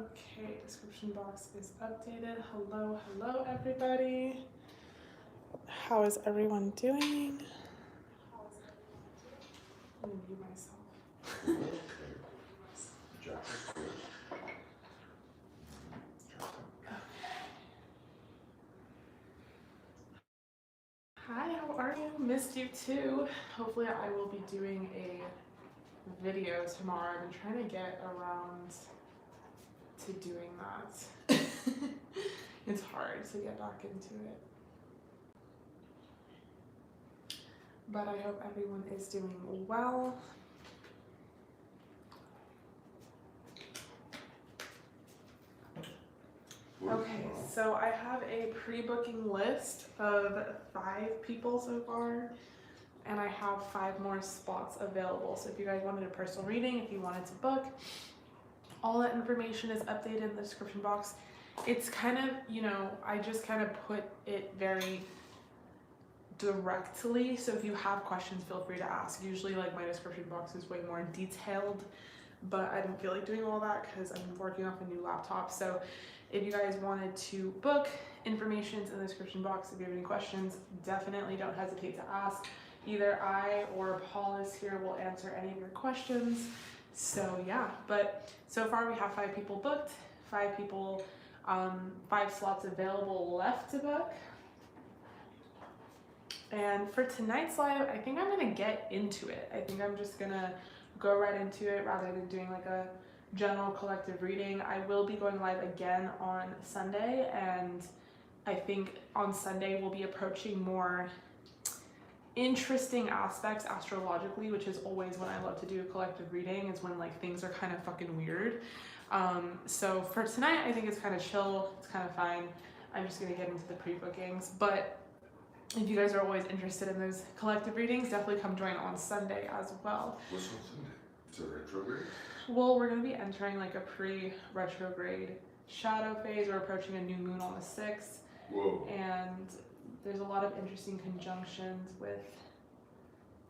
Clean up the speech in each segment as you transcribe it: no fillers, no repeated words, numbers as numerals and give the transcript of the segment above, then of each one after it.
Okay, description box is updated. Hello, hello everybody. How is everyone doing? I'm gonna mute myself. Hi, how are you? Missed you too. Hopefully I will be doing a video tomorrow. I've been trying to get around to doing that. It's hard to get back into it. But I hope everyone is doing well. Okay, so I have a pre-booking list of 5 people so far, and I have 5 more spots available. So if you guys wanted a personal reading, if you wanted to book, all that information is updated in the description box. It's kind of, you know, I just kind of put it very directly, so if you have questions, feel free to ask. Usually, like, my description box is way more detailed, but I didn't feel like doing all that because I'm working off a new laptop. So if you guys wanted to book, information's in the description box. If you have any questions, definitely don't hesitate to ask. Either I or Paul is here will answer any of your questions. So yeah, but so far we have 5 people booked, 5 people, 5 slots available left to book. And for tonight's live, I think I'm gonna get into it. I think I'm just gonna go right into it rather than doing like a general collective reading. I will be going live again on Sunday, and I think on Sunday we'll be approaching more interesting aspects astrologically, which is always when I love to do a collective reading, is when like things are kind of fucking weird. So for tonight, I think it's kind of chill, it's kind of fine. I'm just gonna get into the pre-bookings, but if you guys are always interested in those collective readings, definitely come join on Sunday as well. What's on Sunday? It's a retrograde? Well, we're going to be entering like a pre-retrograde shadow phase. We're approaching a new moon on the 6th. Whoa. And there's a lot of interesting conjunctions with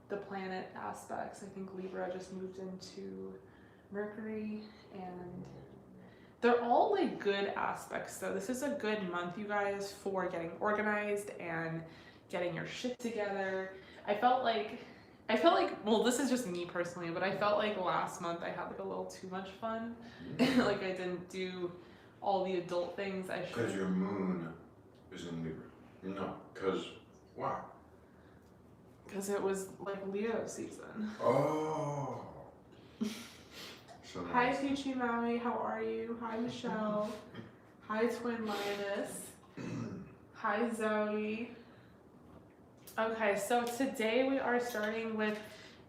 the planet aspects. I think Libra just moved into Mercury, and they're all like good aspects. So this is a good month, you guys, for getting organized and getting your shit together. I felt like, well, this is just me personally, but I felt like last month I had like a little too much fun. Like I didn't do all the adult things I should. Because your moon is in Libra. No, because why? Because it was like Leo season. Oh. So nice. Hi Peachy Maui, how are you? Hi Michelle. Hi Twin Lioness. Hi Zoe. Okay, so today we are starting with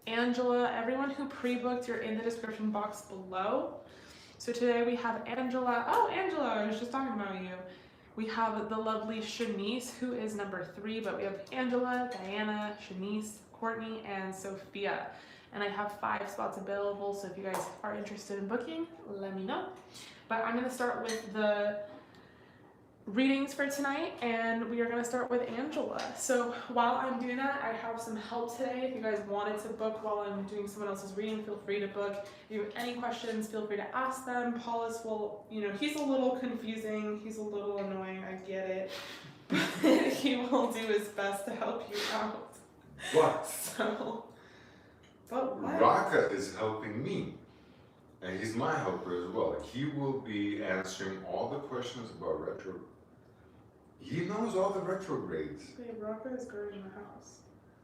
Angela. Everyone who pre-booked, you're in the description box below. So today we have Angela. Oh, Angela, I was just talking about you. We have the lovely SHANICE, who is number 3, but we have Angela, Diana, SHANICE, Courtney, and Sophia. And I have 5 spots available, so if you guys are interested in booking, let me know. But I'm gonna start with the readings for tonight, and we are going to start with Angela. So while I'm doing that, I have some help today. If you guys wanted to book while I'm doing someone else's reading, feel free to book. If you have any questions, feel free to ask them. Paulus will, you know, he's a little confusing, he's a little annoying, I get it, but he will do his best to help you out. What? So, but what? Raka is helping me, and he's my helper as well. He will be answering all the questions about retro. He knows all the retrogrades. Wait, Raka is guarding the house.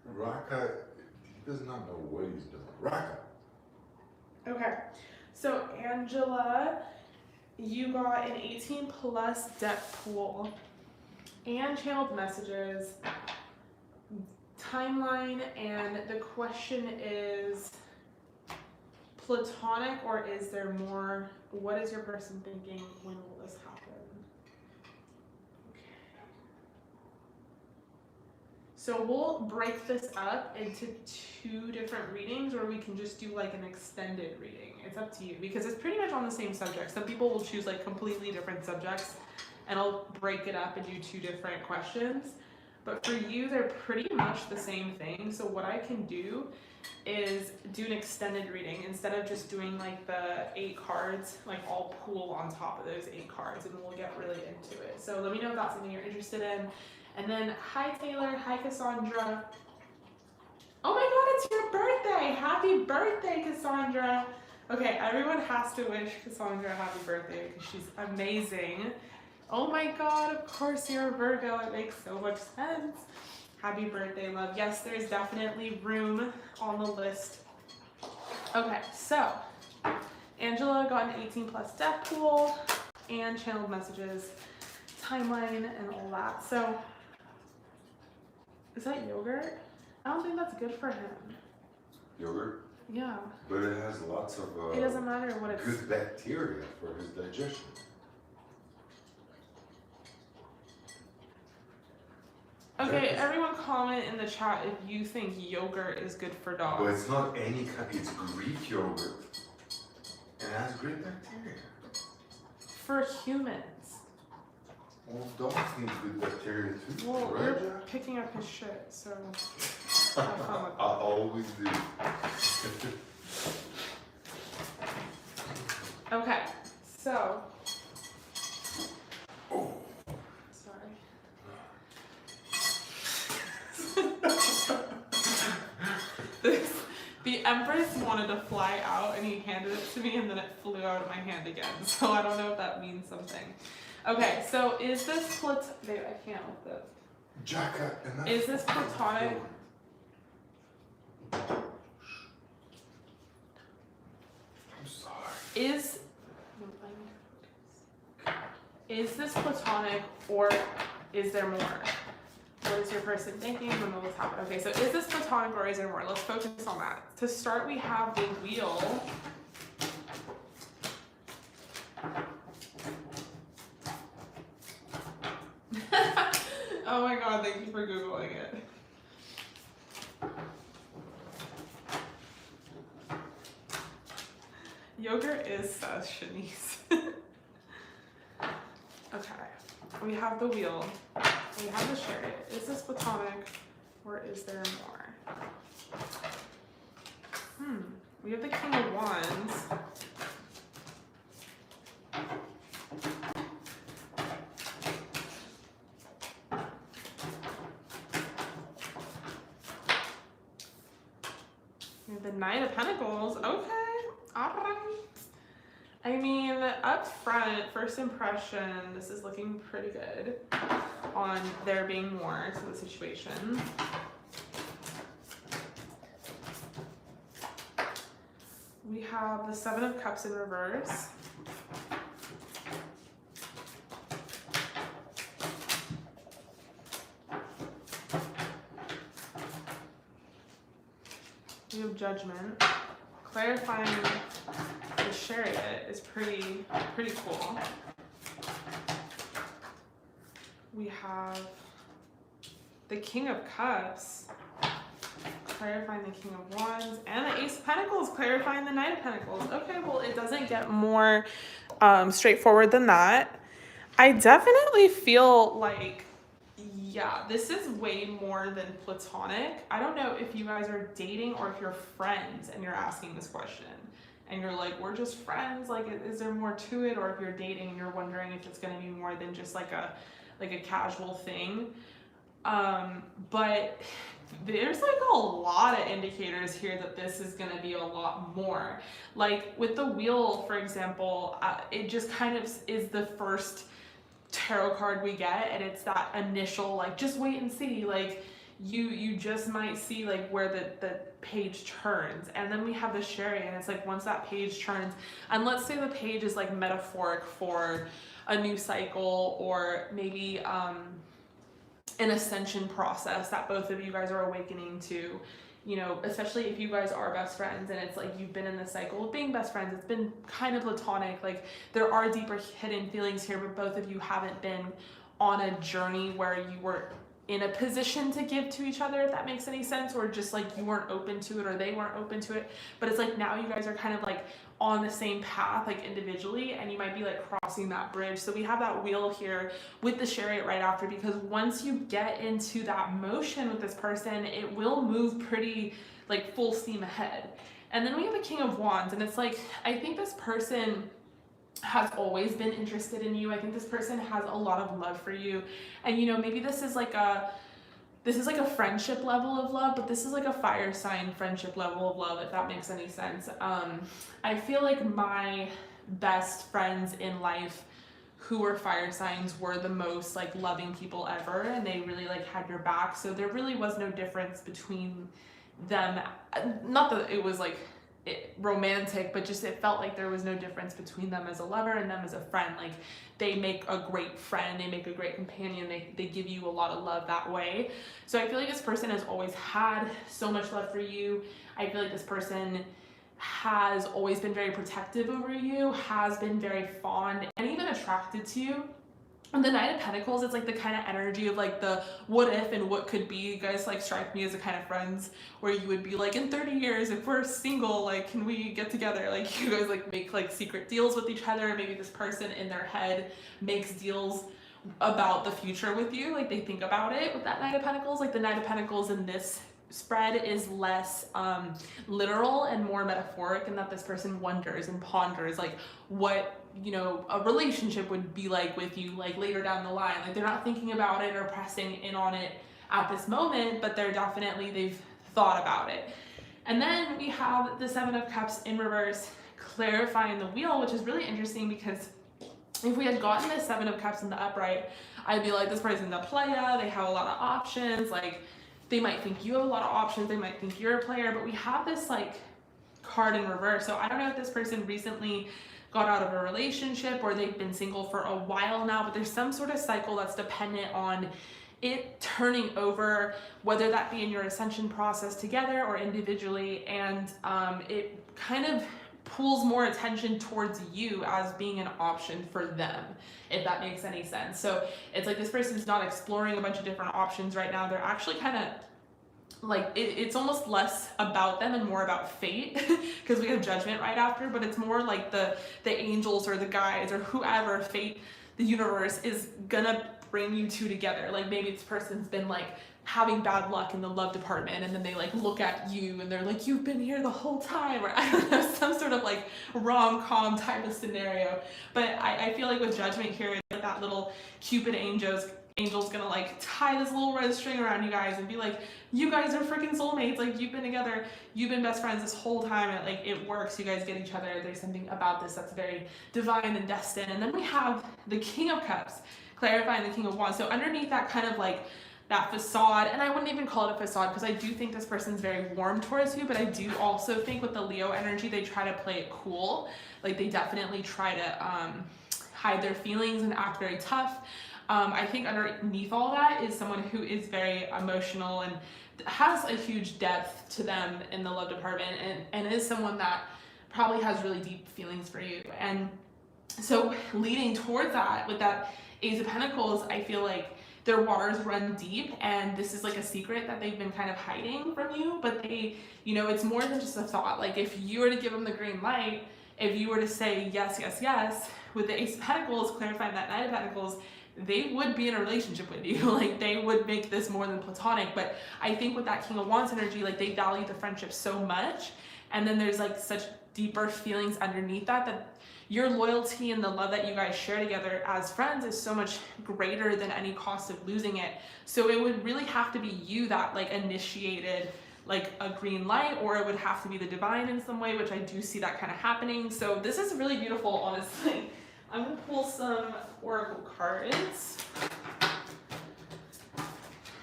Raka, he does not know what he's doing. Raka. Okay, so Angela, you got an 18+ depth pool and channeled messages, timeline, and the question is platonic, or is there more? What is your person thinking? When will this happen? So we'll break this up into 2 different readings, or we can just do like an extended reading. It's up to you, because it's pretty much on the same subject. Some people will choose like completely different subjects, and I'll break it up and do 2 different questions. but for you, they're pretty much the same thing. So what I can do is do an extended reading instead of just doing like the 8 cards, like I'll pool on top of those 8 cards and we'll get really into it. So let me know if that's something you're interested in. And then, hi Taylor, hi Cassandra. Oh my god, it's your birthday! Happy birthday, Cassandra! Okay, everyone has to wish Cassandra a happy birthday because she's amazing. Oh my god, of course you're a Virgo, it makes so much sense. Happy birthday, love. Yes, there's definitely room on the list. Okay, so Angela got an 18 plus death pool and channeled messages, timeline, and all that. So, is that yogurt? I don't think that's good for him. Yogurt? Yeah. But it has lots of It doesn't matter what it's. good bacteria for his digestion. Okay, everyone comment in the chat if you think yogurt is good for dogs. But it's not any kind, it's Greek yogurt. And it has great bacteria. For humans. Well, dogs need good bacteria too. Well, right, you're Jack? picking up his shit, so. I always do. Okay, so. Oh. Sorry. The Empress wanted to fly out and he handed it to me and then it flew out of my hand again. So I don't know if that means something. Okay, so is this babe, I can't with this. Jacka, Is this platonic? I'm sorry. Is this platonic or is there more? What is your person thinking when all this happened? Okay, so is this platonic or is there more? Let's focus on that. To start, we have the wheel. Oh my god, thank you for Googling it. Yogurt is says Shanice. Okay, we have the wheel. We have the chariot. Is this platonic or is there more? We have the King of Wands. We have the Knight of Pentacles. Okay, alright. I mean, up front, first impression, this is looking pretty good on there being more to the situation. We have the Seven of Cups in reverse. We have Judgment. Clarifying the chariot is pretty cool. We have the King of Cups, clarifying the King of Wands, and the Ace of Pentacles, clarifying the Knight of Pentacles. Okay, well, it doesn't get more straightforward than that. I definitely feel like, yeah, this is way more than platonic. I don't know if you guys are dating or if you're friends and you're asking this question. And you're like, we're just friends, like, is there more to it? Or if you're dating and you're wondering if it's gonna be more than just like a casual thing. But there's like a lot of indicators here that this is gonna be a lot more. Like with the wheel, for example, it just kind of is the first tarot card we get, and it's that initial, like, just wait and see, like, you just might see like where the page turns. And then we have the chariot, and it's like once that page turns, and let's say the page is like metaphoric for a new cycle or maybe an ascension process that both of you guys are awakening to, you know, especially if you guys are best friends and it's like you've been in the cycle of being best friends, it's been kind of platonic, like there are deeper hidden feelings here, but both of you haven't been on a journey where you were in a position to give to each other, if that makes any sense, or just like you weren't open to it or they weren't open to it. But it's like now you guys are kind of like on the same path, like individually, and you might be like crossing that bridge. So we have that wheel here with the chariot right after, because once you get into that motion with this person, it will move pretty like full steam ahead. And then we have a King of Wands, and it's like, I think this person has always been interested in you. I think this person has a lot of love for you. And you know, maybe this is like a friendship level of love, but this is like a fire sign friendship level of love, if that makes any sense. I feel like my best friends in life who were fire signs were the most like loving people ever, and they really like had your back. So there really was no difference between them. Not that it was like romantic, but just it felt like there was no difference between them as a lover and them as a friend. Like they make a great friend, they make a great companion, they give you a lot of love that way. So I feel like this person has always had so much love for you. I feel like this person has always been very protective over you, has been very fond and even attracted to you. And the Knight of Pentacles, it's like the kind of energy of like the what if and what could be. You guys like strike me as the kind of friends where you would be like, in 30 years, if we're single, like, can we get together? Like you guys like make like secret deals with each other. Maybe this person in their head makes deals about the future with you. Like they think about it with that Knight of Pentacles. Like the Knight of Pentacles in this spread is less literal and more metaphoric, and that this person wonders and ponders like what, you know, a relationship would be like with you like later down the line. Like they're not thinking about it or pressing in on it at this moment, but they've thought about it. And then we have the Seven of Cups in reverse clarifying the wheel, which is really interesting, because if we had gotten the Seven of Cups in the upright, I'd be like, this person's a playa, they have a lot of options, like they might think you have a lot of options, they might think you're a player, but we have this like card in reverse. So I don't know if this person recently got out of a relationship or they've been single for a while now, but there's some sort of cycle that's dependent on it turning over, whether that be in your ascension process together or individually, and it kind of pulls more attention towards you as being an option for them, if that makes any sense. So it's like this person's not exploring a bunch of different options right now. They're actually kind of like, it's almost less about them and more about fate, because we have Judgment right after, but it's more like the angels or the guides or whoever, fate, the universe is gonna bring you two together. Like maybe this person's been like having bad luck in the love department, and then they like look at you and they're like, you've been here the whole time, or I don't know, some sort of like rom-com type of scenario. But I feel like with Judgment here, like that little Cupid angel's gonna like tie this little red string around you guys and be like, you guys are freaking soulmates, like you've been together, you've been best friends this whole time, and like it works, you guys get each other. There's something about this that's very divine and destined. And then we have the King of Cups clarifying the King of Wands. So underneath that kind of like that facade, and I wouldn't even call it a facade, because I do think this person's very warm towards you, but I do also think with the Leo energy, they try to play it cool. Like they definitely try to hide their feelings and act very tough. I think underneath all that is someone who is very emotional and has a huge depth to them in the love department, and is someone that probably has really deep feelings for you. And so leading towards that with that Ace of Pentacles, I feel like their waters run deep, and this is like a secret that they've been kind of hiding from you, but they, you know, it's more than just a thought. Like if you were to give them the green light, if you were to say yes, yes, yes, with the Ace of Pentacles clarifying that Knight of Pentacles, they would be in a relationship with you. Like they would make this more than platonic. But I think with that King of Wands energy, like they value the friendship so much, and then there's like such deeper feelings underneath that your loyalty and the love that you guys share together as friends is so much greater than any cost of losing it. So it would really have to be you that like initiated like a green light, or it would have to be the divine in some way, which I do see that kind of happening. So this is really beautiful, honestly. I'm gonna pull some oracle cards.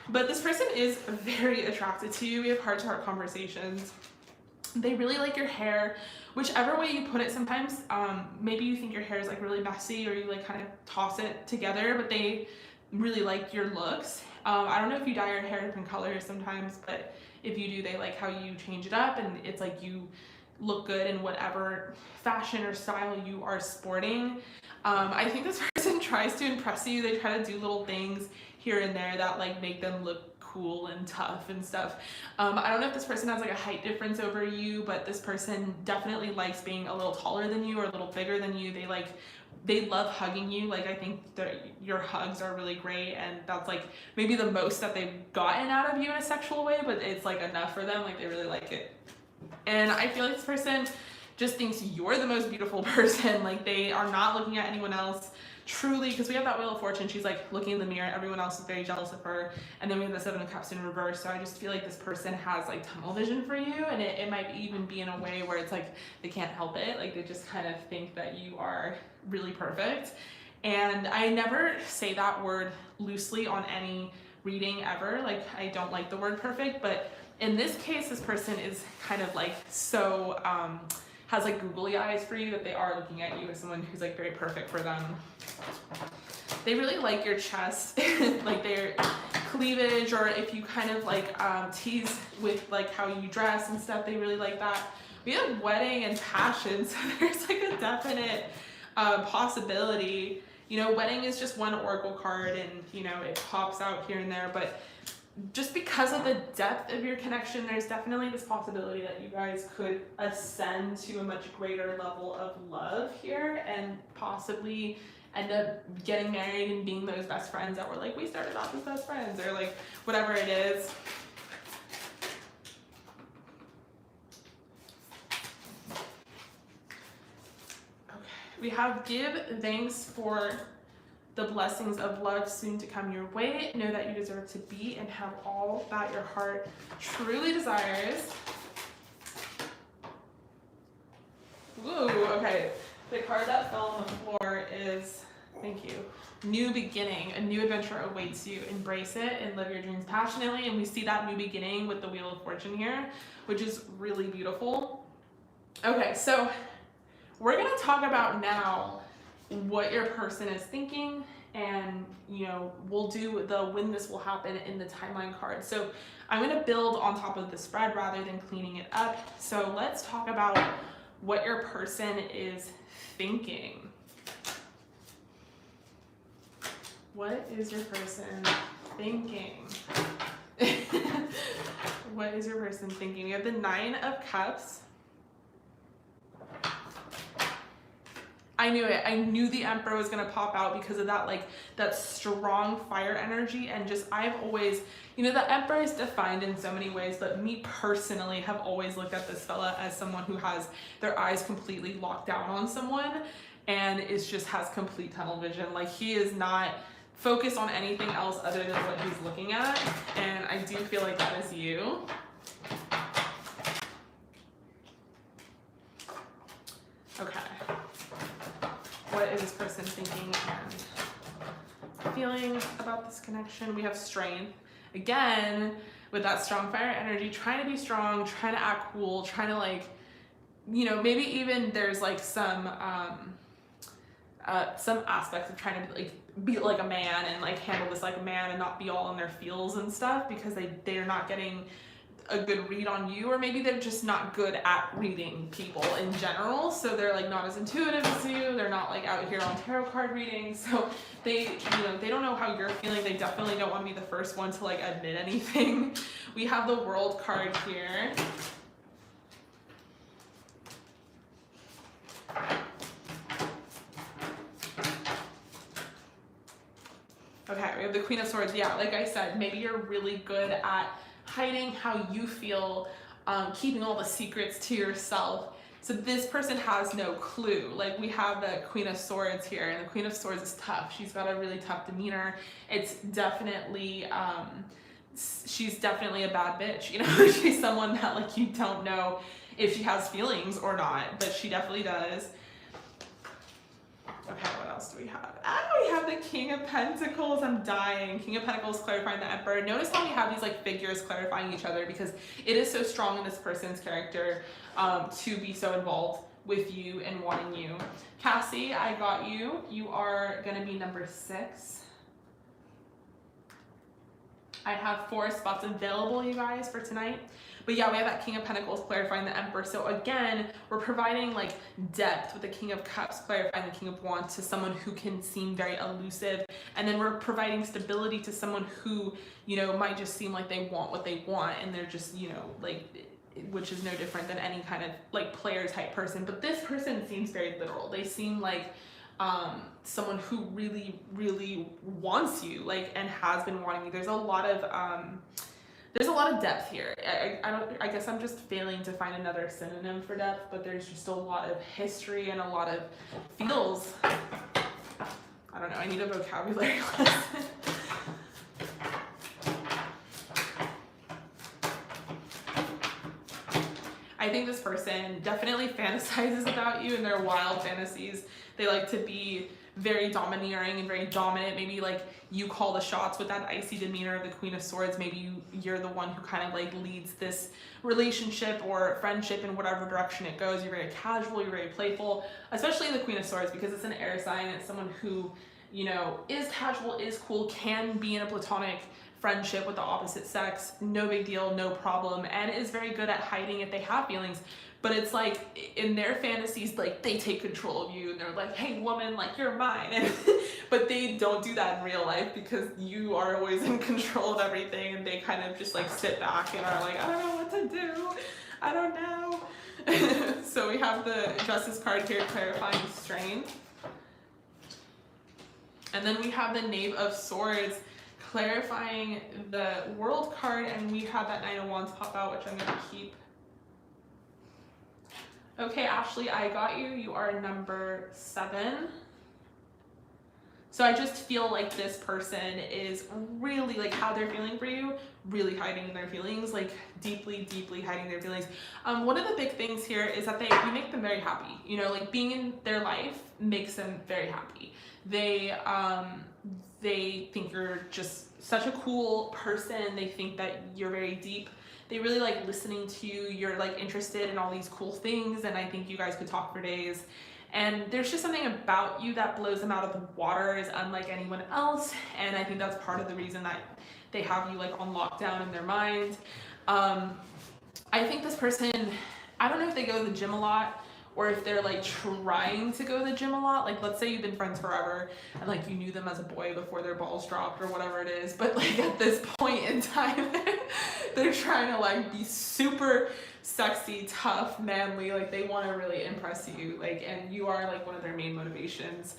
But this person is very attracted to you. We have heart-to-heart conversations. They really like your hair, whichever way you put it. Sometimes maybe you think your hair is like really messy, or you like kind of toss it together, but they really like your looks. I don't know if you dye your hair different colors sometimes, but if you do, they like how you change it up, and it's like you look good in whatever fashion or style you are sporting. I think this person tries to impress you. They try to do little things here and there that like make them look cool and tough and stuff. I don't know if this person has like a height difference over you, but this person definitely likes being a little taller than you or a little bigger than you. They love hugging you. Like I think that your hugs are really great, and that's like maybe the most that they've gotten out of you in a sexual way, but it's like enough for them. Like they really like it. And I feel like this person just thinks you're the most beautiful person. Like they are not looking at anyone else. Truly, because we have that Wheel of Fortune, she's like looking in the mirror, everyone else is very jealous of her, and then we have the Seven of Cups in reverse. So I just feel like this person has like tunnel vision for you, and it might even be in a way where it's like they can't help it, like they just kind of think that you are really perfect. And I never say that word loosely on any reading ever, like I don't like the word perfect, but in this case this person is kind of like so has like googly eyes for you, that they are looking at you as someone who's like very perfect for them. They really like your chest, like their cleavage, or if you kind of like tease with like how you dress and stuff, they really like that. We have wedding and passion, so there's like a definite possibility. You know, wedding is just one oracle card, and you know, it pops out here and there, but just because of the depth of your connection, there's definitely this possibility that you guys could ascend to a much greater level of love here, and possibly end up getting married and being those best friends that were like, we started off as best friends, or like whatever it is. Okay, we have give thanks for the blessings of love soon to come your way. Know that you deserve to be and have all that your heart truly desires. Ooh, okay. The card that fell on the floor is, thank you, new beginning. A new adventure awaits you. Embrace it and live your dreams passionately. And we see that new beginning with the Wheel of Fortune here, which is really beautiful. Okay, so we're gonna talk about now what your person is thinking, and you know, we'll do the when this will happen in the timeline card. So I'm going to build on top of the spread rather than cleaning it up. So let's talk about what your person is thinking. What is your person thinking? What is your person thinking? We have the Nine of Cups. I knew it. I knew the Emperor was going to pop out because of that, like, that strong fire energy. And just, I've always, you know, the Emperor is defined in so many ways, but me personally have always looked at this fella as someone who has their eyes completely locked down on someone and is just has complete tunnel vision. Like, he is not focused on anything else other than what he's looking at. And I do feel like that is you. Okay. What is this person thinking and feeling about this connection? We have strength. Again, with that strong fire energy, trying to be strong, trying to act cool, trying to, like, you know, maybe even there's like some aspects of trying to be like a man and like handle this like a man and not be all in their feels and stuff, because they're not getting a good read on you, or maybe they're just not good at reading people in general, so they're like not as intuitive as you. They're not like out here on tarot card readings, so they, you know, they don't know how you're feeling. They definitely don't want to be the first one to like admit anything. We have the World card here. Okay, we have the Queen of Swords. Yeah, like I said, maybe you're really good at hiding how you feel, keeping all the secrets to yourself. So this person has no clue. Like, we have the Queen of Swords here, and the Queen of Swords is tough. She's got a really tough demeanor. It's definitely, she's definitely a bad bitch, you know? She's someone that, like, you don't know if she has feelings or not, but she definitely does. Okay, what else do we have? We have the King of Pentacles. I'm dying. King of Pentacles clarifying the Emperor. Notice how we have these like figures clarifying each other, because it is so strong in this person's character to be so involved with you and wanting you. Cassie, I got you. You are going to be number 6. I have 4 spots available, you guys, for tonight. But yeah, we have that King of Pentacles clarifying the Emperor. So again, we're providing like depth with the King of Cups clarifying the King of Wands to someone who can seem very elusive. And then we're providing stability to someone who, you know, might just seem like they want what they want and they're just, you know, like, which is no different than any kind of like player type person. But this person seems very literal. They seem like someone who really, really wants you, like, and has been wanting you. There's a lot of depth here. I guess I'm just failing to find another synonym for depth, but there's just a lot of history and a lot of feels. I don't know, I need a vocabulary lesson. I think this person definitely fantasizes about you in their wild fantasies. They like to be very domineering and very dominant. Maybe like you call the shots with that icy demeanor of the Queen of Swords. Maybe you're the one who kind of like leads this relationship or friendship in whatever direction it goes. You're very casual, you're very playful, especially the Queen of Swords because it's an air sign. It's someone who, you know, is casual, is cool, can be in a platonic friendship with the opposite sex, no big deal, no problem, and is very good at hiding if they have feelings. But it's like in their fantasies, like they take control of you and they're like, hey woman, like you're mine. And, but they don't do that in real life because you are always in control of everything and they kind of just like sit back and are like, I don't know what to do. I don't know. So we have the Justice card here clarifying strength. And then we have the Knave of Swords clarifying the World card, and we have that Knight of Wands pop out, which I'm going to keep. Okay, Ashley, I got you. You are number 7. So I just feel like this person is really, like, how they're feeling for you, really hiding their feelings, like deeply, deeply hiding their feelings. One of the big things here is that you make them very happy. You know, like being in their life makes them very happy. They think you're just such a cool person. They think that you're very deep. They really like listening to you. You're like interested in all these cool things, and I think you guys could talk for days. And there's just something about you that blows them out of the water, is unlike anyone else. And I think that's part of the reason that they have you like on lockdown in their mind. I think this person, I don't know if they go to the gym a lot, or if they're like trying to go to the gym a lot. Like let's say you've been friends forever and like you knew them as a boy before their balls dropped or whatever it is, but like at this point in time they're trying to like be super sexy, tough, manly, like they want to really impress you, like, and you are like one of their main motivations.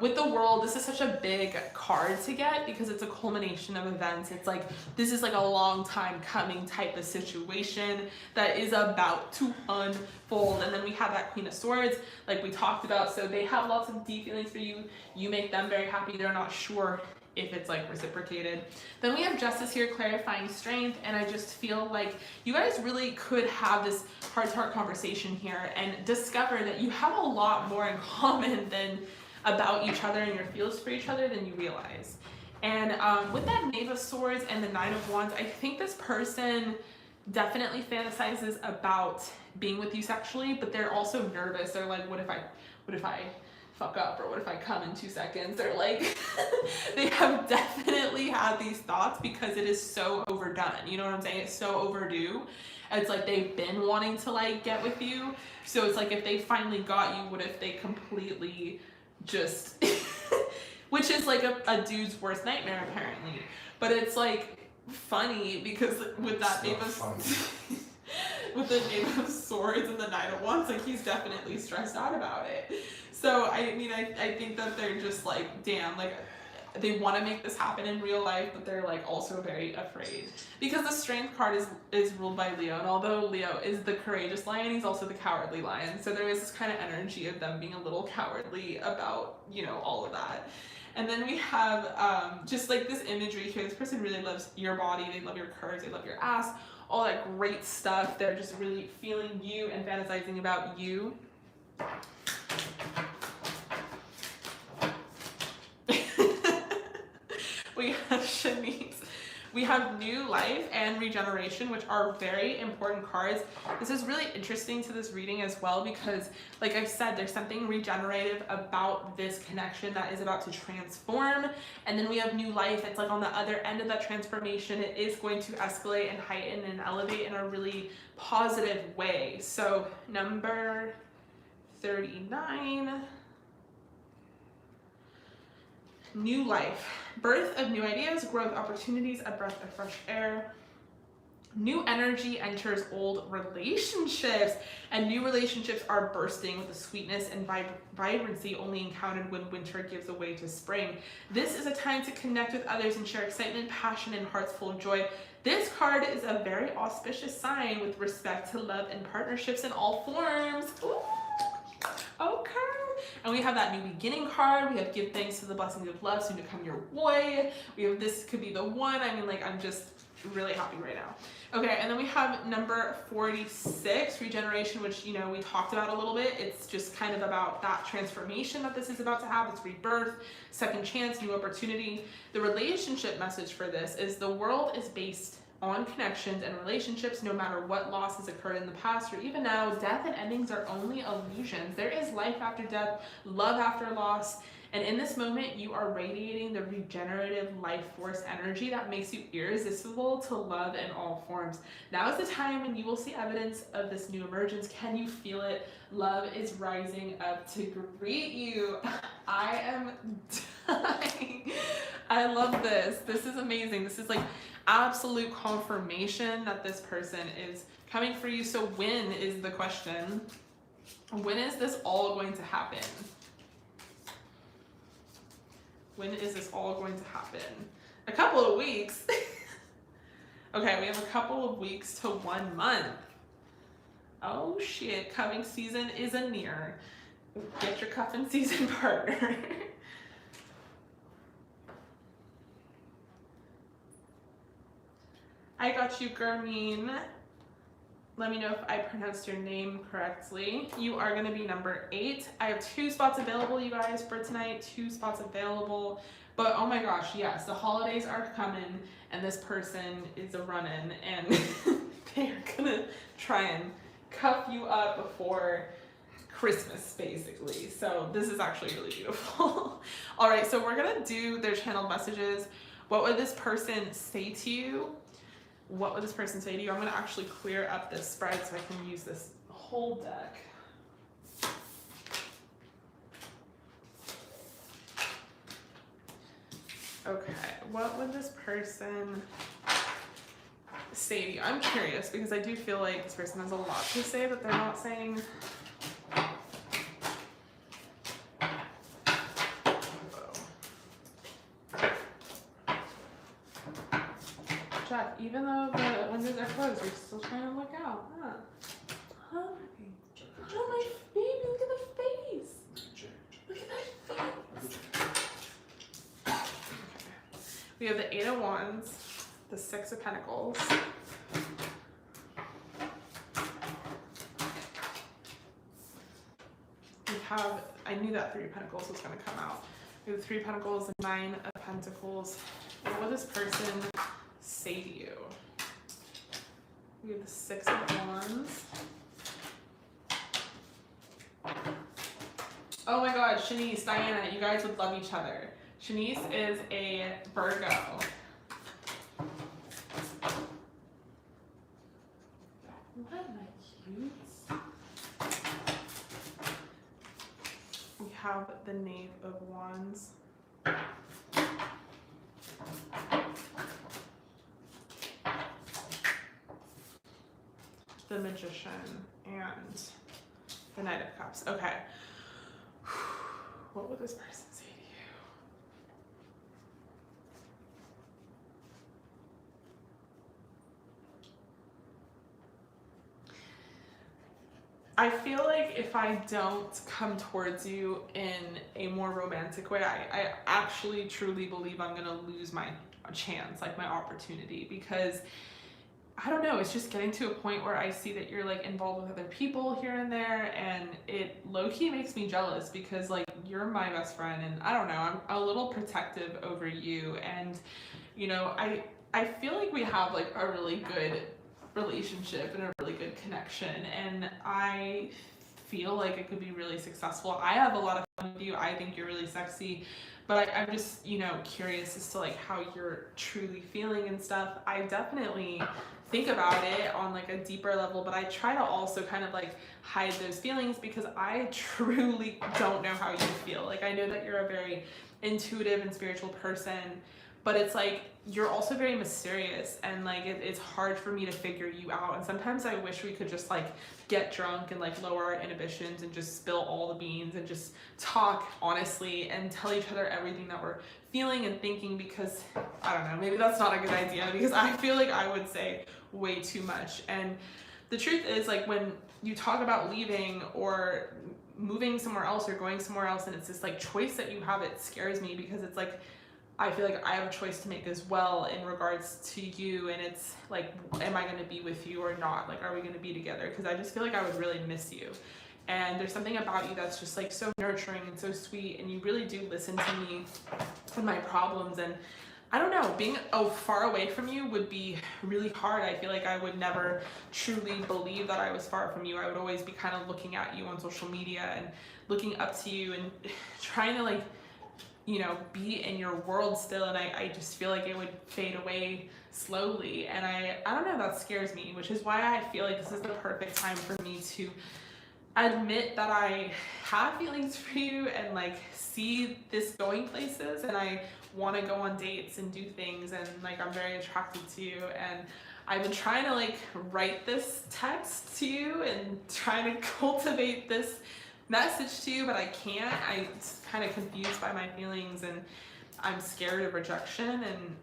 With the World, this is such a big card to get because it's a culmination of events. It's like, this is like a long time coming type of situation that is about to unfold. And then we have that Queen of Swords, like we talked about. So they have lots of deep feelings for you. You make them very happy. They're not sure if it's like reciprocated. Then we have Justice here clarifying strength, and I just feel like you guys really could have this heart-to-heart conversation here and discover that you have a lot more in common than about each other and your feels for each other than you realize. And with that Knave of Swords and the Nine of Wands, I think this person definitely fantasizes about being with you sexually, but they're also nervous. They're like, what if I fuck up, or what if I come in 2 seconds? They're like, they have definitely had these thoughts because it is so overdone. You know what I'm saying? It's so overdue. It's like they've been wanting to like get with you. So it's like if they finally got you, what if they completely just, which is like a dude's worst nightmare apparently. But it's like funny because with that Knave of with the Knave of Swords and the Knight of Wands, like he's definitely stressed out about it. So I mean, I think that they're just like, damn, like they want to make this happen in real life, but they're like also very afraid because the Strength card is ruled by Leo, and although Leo is the courageous lion, he's also the cowardly lion. So there is this kind of energy of them being a little cowardly about, you know, all of that. And then we have just like this imagery here. This person really loves your body. They love your curves. They love your ass. All that great stuff. They're just really feeling you and fantasizing about you. We have SHANICE. We have New Life and Regeneration, which are very important cards. This is really interesting to this reading as well because, like I've said, there's something regenerative about this connection that is about to transform. And then we have New Life. It's like on the other end of that transformation, it is going to escalate and heighten and elevate in a really positive way. So number 39. New life, birth of new ideas, growth opportunities, a breath of fresh air. New energy enters old relationships, and new relationships are bursting with the sweetness and vibrancy only encountered when winter gives way to spring. This is a time to connect with others and share excitement, passion, and hearts full of joy. This card is a very auspicious sign with respect to love and partnerships in all forms. Ooh, okay. And we have that new beginning card. We have give thanks to the blessings of love soon to come your way. We have this could be the one. I mean, like, I'm just really happy right now. Okay, and then we have number 46, regeneration, which, you know, we talked about a little bit. It's just kind of about that transformation that this is about to have. It's rebirth, second chance, new opportunity. The relationship message for this is the world is based on connections and relationships. No matter what losses occurred in the past or even now, death and endings are only illusions. There is life after death, love after loss, and in this moment you are radiating the regenerative life force energy that makes you irresistible to love in all forms. Now is the time when you will see evidence of this new emergence. Can you feel it? Love is rising up to greet you. I am dying. I love this. This is amazing. This is like absolute confirmation that this person is coming for you. So when is the question? When is this all going to happen? When is this all going to happen? A couple of weeks. Okay, we have a couple of weeks to 1 month. Oh shit, cuffing season is near. Get your cuffing season partner. I got you, Gurmeen. Let me know if I pronounced your name correctly. You are gonna be number 8. I have 2 spots available, you guys, for tonight. 2 spots available. But oh my gosh, yes, the holidays are coming and this person is a running and they're gonna try and cuff you up before Christmas, basically. So this is actually really beautiful. All right, so we're gonna do their channeled messages. What would this person say to you? What would this person say to you? I'm gonna actually clear up this spread so I can use this whole deck. Okay, what would this person say to you? I'm curious because I do feel like this person has a lot to say that they're not saying. Jack, even though the windows are closed, you're still trying to look out, huh? Hi. Oh, my baby, look at the face. Look at that face. Okay. We have the 8 of Wands, the 6 of Pentacles. We have, I knew that 3 of Pentacles was going to come out. We have the 3 of Pentacles, the 9 of Pentacles. What will this person say to you? We have the 6 of Wands. Oh my god, Shanice, Diana, you guys would love each other. Shanice is a Virgo. What am I cute? We have the Knave of Wands. The Magician and the Knight of Cups. Okay. What would this person say to you? I feel like if I don't come towards you in a more romantic way, I actually truly believe I'm gonna lose my chance, like my opportunity, because I don't know, it's just getting to a point where I see that you're like involved with other people here and there, and it low-key makes me jealous because like you're my best friend and I don't know, I'm a little protective over you, and you know, I feel like we have like a really good relationship and a really good connection, and I feel like it could be really successful. I have a lot of fun with you. I think you're really sexy, but I'm just, you know, curious as to like how you're truly feeling and stuff. I definitely think about it on like a deeper level, but I try to also kind of like hide those feelings because I truly don't know how you feel. Like, I know that you're a very intuitive and spiritual person, but it's like you're also very mysterious, and like it's hard for me to figure you out. And sometimes I wish we could just like get drunk and like lower our inhibitions and just spill all the beans and just talk honestly and tell each other everything that we're feeling and thinking, because I don't know, maybe that's not a good idea, because I feel like I would say way too much. And the truth is, like, when you talk about leaving or moving somewhere else or going somewhere else and it's this like choice that you have, it scares me, because it's like I feel like I have a choice to make as well in regards to you, and it's like, am I going to be with you or not? Like, are we going to be together? Because I just feel like I would really miss you. And there's something about you that's just like so nurturing and so sweet, and you really do listen to me and my problems. And I don't know, being far away from you would be really hard. I feel like I would never truly believe that I was far from you. I would always be kind of looking at you on social media and looking up to you and trying to like, you know, be in your world still. And I just feel like it would fade away slowly. And I don't know, that scares me, which is why I feel like this is the perfect time for me to admit that I have feelings for you and like see this going places, and I want to go on dates and do things, and like I'm very attracted to you. And I've been trying to like write this text to you and trying to cultivate this message to you, but I can't. I'm kind of confused by my feelings, and I'm scared of rejection, and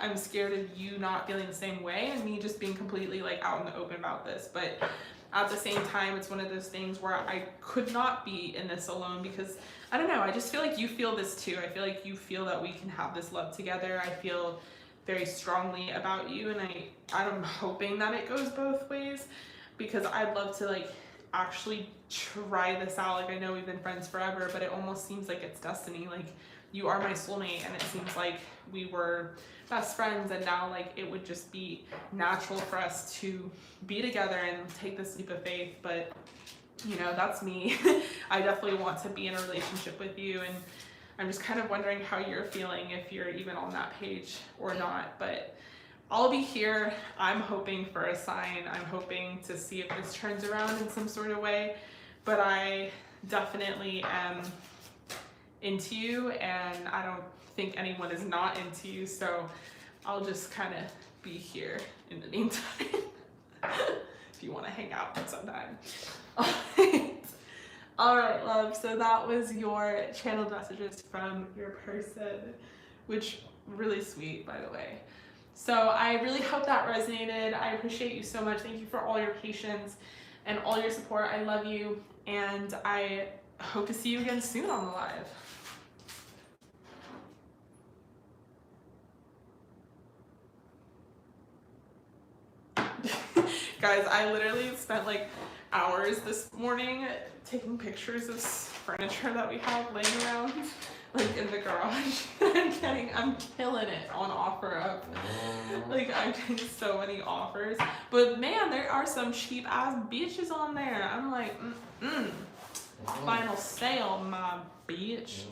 I'm scared of you not feeling the same way and me just being completely like out in the open about this. But at the same time, it's one of those things where I could not be in this alone, because I don't know, I just feel like you feel this too. I feel like you feel that we can have this love together. I feel very strongly about you, and I'm hoping that it goes both ways, because I'd love to like actually try this out. Like, I know we've been friends forever, but it almost seems like it's destiny. Like, you are my soulmate, and it seems like we were best friends, and now like it would just be natural for us to be together and take this leap of faith. But you know, that's me. I definitely want to be in a relationship with you, and I'm just kind of wondering how you're feeling, if you're even on that page or not. But I'll be here. I'm hoping for a sign. I'm hoping to see if this turns around in some sort of way. But I definitely am into you, and I don't think anyone is not into you. So I'll just kind of be here in the meantime if you want to hang out sometime. All right, love. So that was your channeled messages from your person, which really sweet, by the way. So I really hope that resonated. I appreciate you so much. Thank you for all your patience and all your support. I love you, and I hope to see you again soon on the live. Guys, I literally spent like hours this morning taking pictures of furniture that we have laying around like in the garage. I'm killing it on OfferUp. Like, I'm getting so many offers, but man, there are some cheap ass bitches on there. I'm like, final sale, my bitch.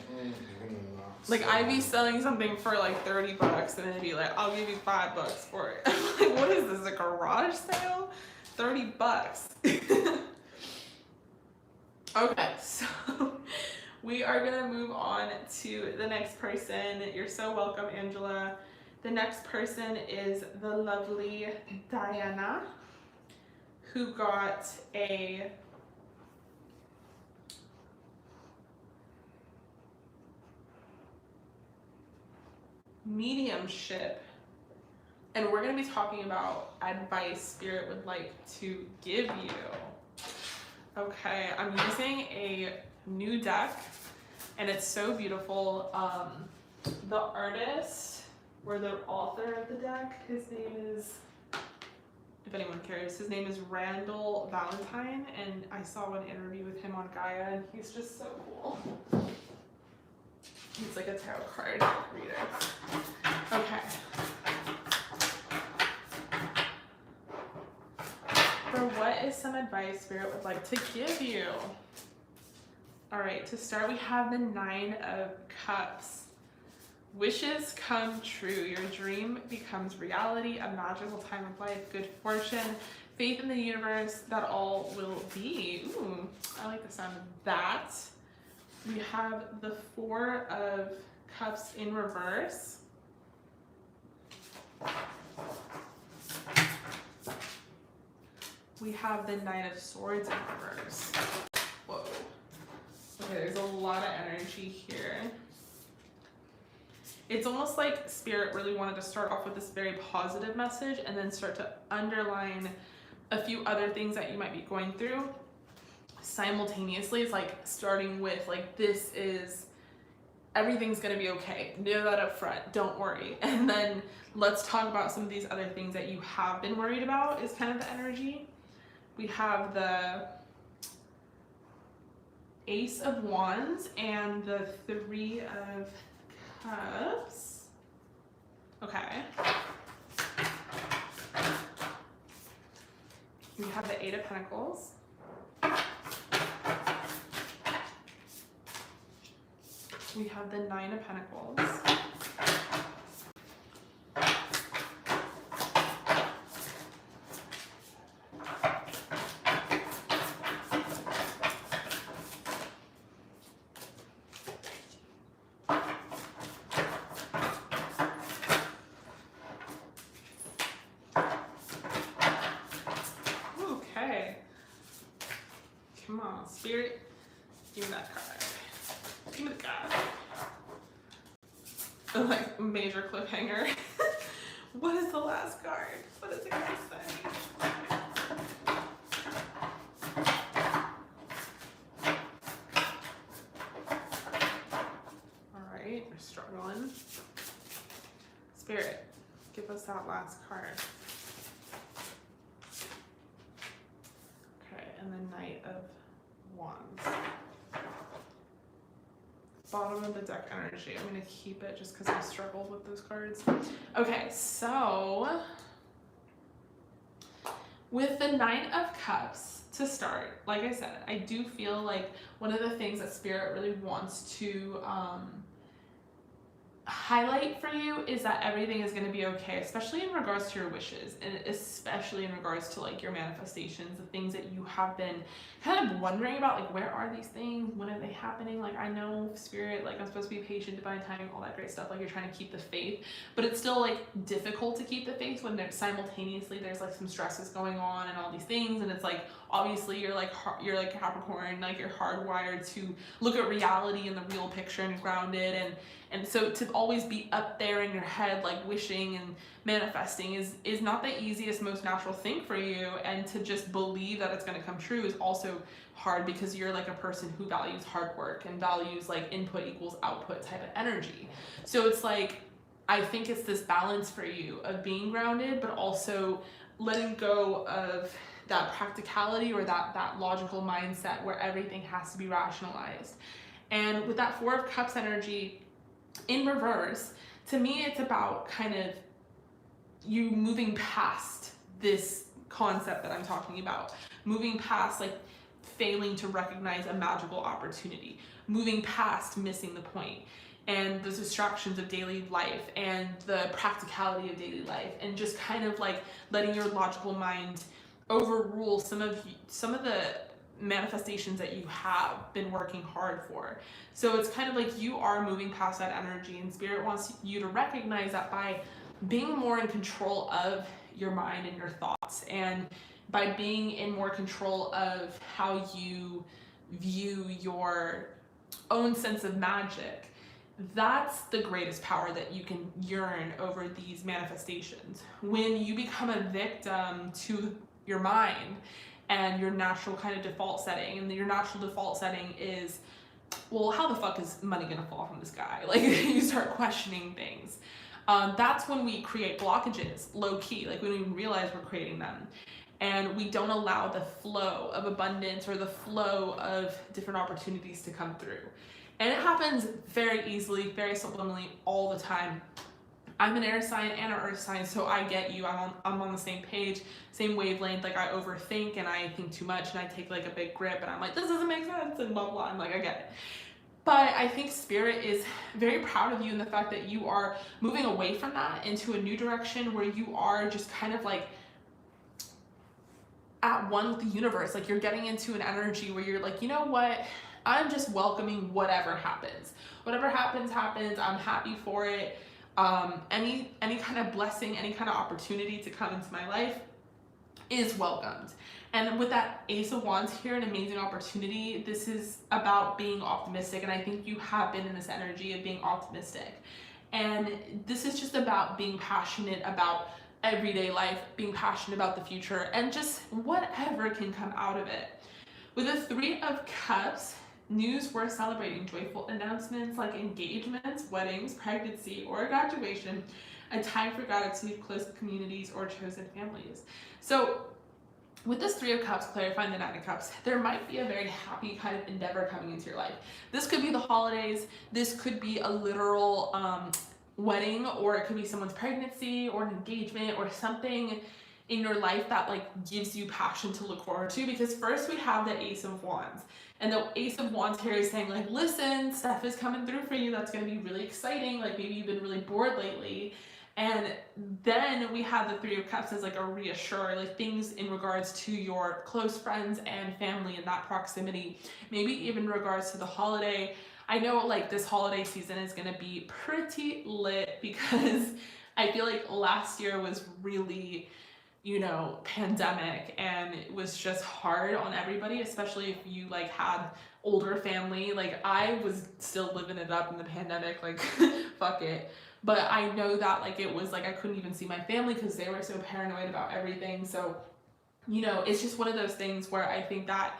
Like, I'd be selling something for like 30 bucks and it'd be like, I'll give you $5 for it. I'm like, what is this, a garage sale? 30 bucks. Okay, so we are gonna move on to the next person. You're so welcome, Angela. The next person is the lovely Diana, who got a mediumship, and we're going to be talking about advice Spirit would like to give you. Okay, I'm using a new deck, and it's so beautiful. The artist, or the author of the deck, his name is, if anyone cares, his name is Randall Valentine, and I saw an interview with him on Gaia, and he's just so cool. He's like a tarot card reader. Okay. Remember, what is some advice Spirit would like to give you? All right, to start, we have the 9 of Cups. Wishes come true. Your dream becomes reality. A magical time of life. Good fortune. Faith in the universe that all will be. Ooh, I like the sound of that. We have the 4 of Cups in reverse. We have the 9 of Swords in reverse. Whoa. Okay, there's a lot of energy here. It's almost like Spirit really wanted to start off with this very positive message and then start to underline a few other things that you might be going through simultaneously. It's like starting with like, this is, everything's gonna be okay. Know that up front, don't worry. And then let's talk about some of these other things that you have been worried about is kind of the energy. We have the Ace of Wands and the 3 of Cups. Okay. We have the 8 of Pentacles. We have the 9 of Pentacles. Okay. Come on, Spirit. Give me that card. Give me the card. Like, major cliffhanger. What is the last card? What is it gonna say? Alright, we're struggling. Spirit, give us that last card. Okay, and the Knight of Wands. Bottom of the deck energy. I'm going to keep it just because I struggled with those cards. Okay, so with the 9 of Cups to start, like I said, I do feel like one of the things that Spirit really wants to highlight for you is that everything is going to be okay, especially in regards to your wishes, and especially in regards to like your manifestations, the things that you have been kind of wondering about, like where are these things, when are they happening? Like I know Spirit, like I'm supposed to be patient, divine timing, all that great stuff, like you're trying to keep the faith, but it's still like difficult to keep the faith when there's simultaneously there's like some stresses going on and all these things, and it's like obviously you're like Capricorn, like you're hardwired to look at reality and the real picture and ground it, and so to always be up there in your head, like wishing and manifesting is not the easiest, most natural thing for you. And to just believe that it's going to come true is also hard because you're like a person who values hard work and values like input equals output type of energy. So it's like, I think it's this balance for you of being grounded, but also letting go of that practicality or that logical mindset where everything has to be rationalized. And with that 4 of Cups energy, in reverse, to me it's about kind of you moving past this concept that I'm talking about, moving past like failing to recognize a magical opportunity, moving past missing the point and the distractions of daily life and the practicality of daily life, and just kind of like letting your logical mind overrule some of the manifestations that you have been working hard for. So it's kind of like you are moving past that energy, and Spirit wants you to recognize that by being more in control of your mind and your thoughts, and by being in more control of how you view your own sense of magic, that's the greatest power that you can yearn over these manifestations. When you become a victim to your mind and your natural kind of default setting, and your natural default setting is, well, how the fuck is money gonna fall from the sky? Like you start questioning things. That's when we create blockages, low key, like we don't even realize we're creating them. And we don't allow the flow of abundance or the flow of different opportunities to come through. And it happens very easily, very subliminally all the time. I'm an air sign and an earth sign, so I get you. I'm on the same page, same wavelength. Like, I overthink and I think too much and I take like a big grip and I'm like, this doesn't make sense and blah blah. I'm like, I get it. But I think Spirit is very proud of you in the fact that you are moving away from that into a new direction where you are just kind of like at one with the universe. Like, you're getting into an energy where you're like, you know what? I'm just welcoming whatever happens. Whatever happens, happens. I'm happy for it. Any kind of blessing, any kind of opportunity to come into my life is welcomed. And with that Ace of Wands here, an amazing opportunity. This is about being optimistic, and I think you have been in this energy of being optimistic. And this is just about being passionate about everyday life, being passionate about the future, and just whatever can come out of it. With the Three of Cups, news worth celebrating, joyful announcements like engagements, weddings, pregnancy, or graduation, a time for gratitude, close communities, or chosen families. So with this Three of Cups clarifying the Nine of Cups, there might be a very happy kind of endeavor coming into your life. This could be the holidays, this could be a literal wedding, or it could be someone's pregnancy or an engagement or something in your life that like gives you passion to look forward to. Because first we have the Ace of Wands, and the Ace of Wands here is saying like, listen, stuff is coming through for you that's going to be really exciting. Like, maybe you've been really bored lately. And then we have the Three of Cups as like a reassure, like things in regards to your close friends and family and that proximity, maybe even in regards to the holiday. I know like this holiday season is going to be pretty lit because I feel like last year was really, you know, pandemic, and it was just hard on everybody, especially if you like had older family. Like, I was still living it up in the pandemic, like fuck it. But I know that like it was like I couldn't even see my family because they were so paranoid about everything. So, you know, it's just one of those things where I think that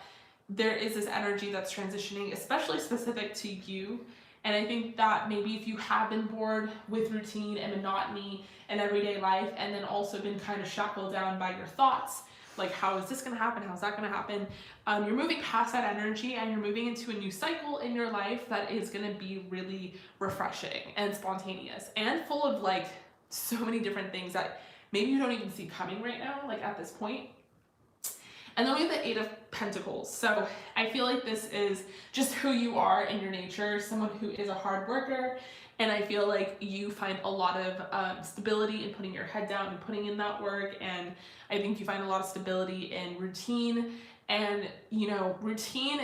there is this energy that's transitioning, especially specific to you. And I think that maybe if you have been bored with routine and monotony and everyday life, and then also been kind of shackled down by your thoughts, like, how is this going to happen? How's that going to happen? You're moving past that energy and you're moving into a new cycle in your life that is going to be really refreshing and spontaneous and full of like so many different things that maybe you don't even see coming right now, like at this point. And then we have the Eight of Pentacles. So I feel like this is just who you are in your nature, someone who is a hard worker. And I feel like you find a lot of stability in putting your head down and putting in that work. And I think you find a lot of stability in routine. And, you know, routine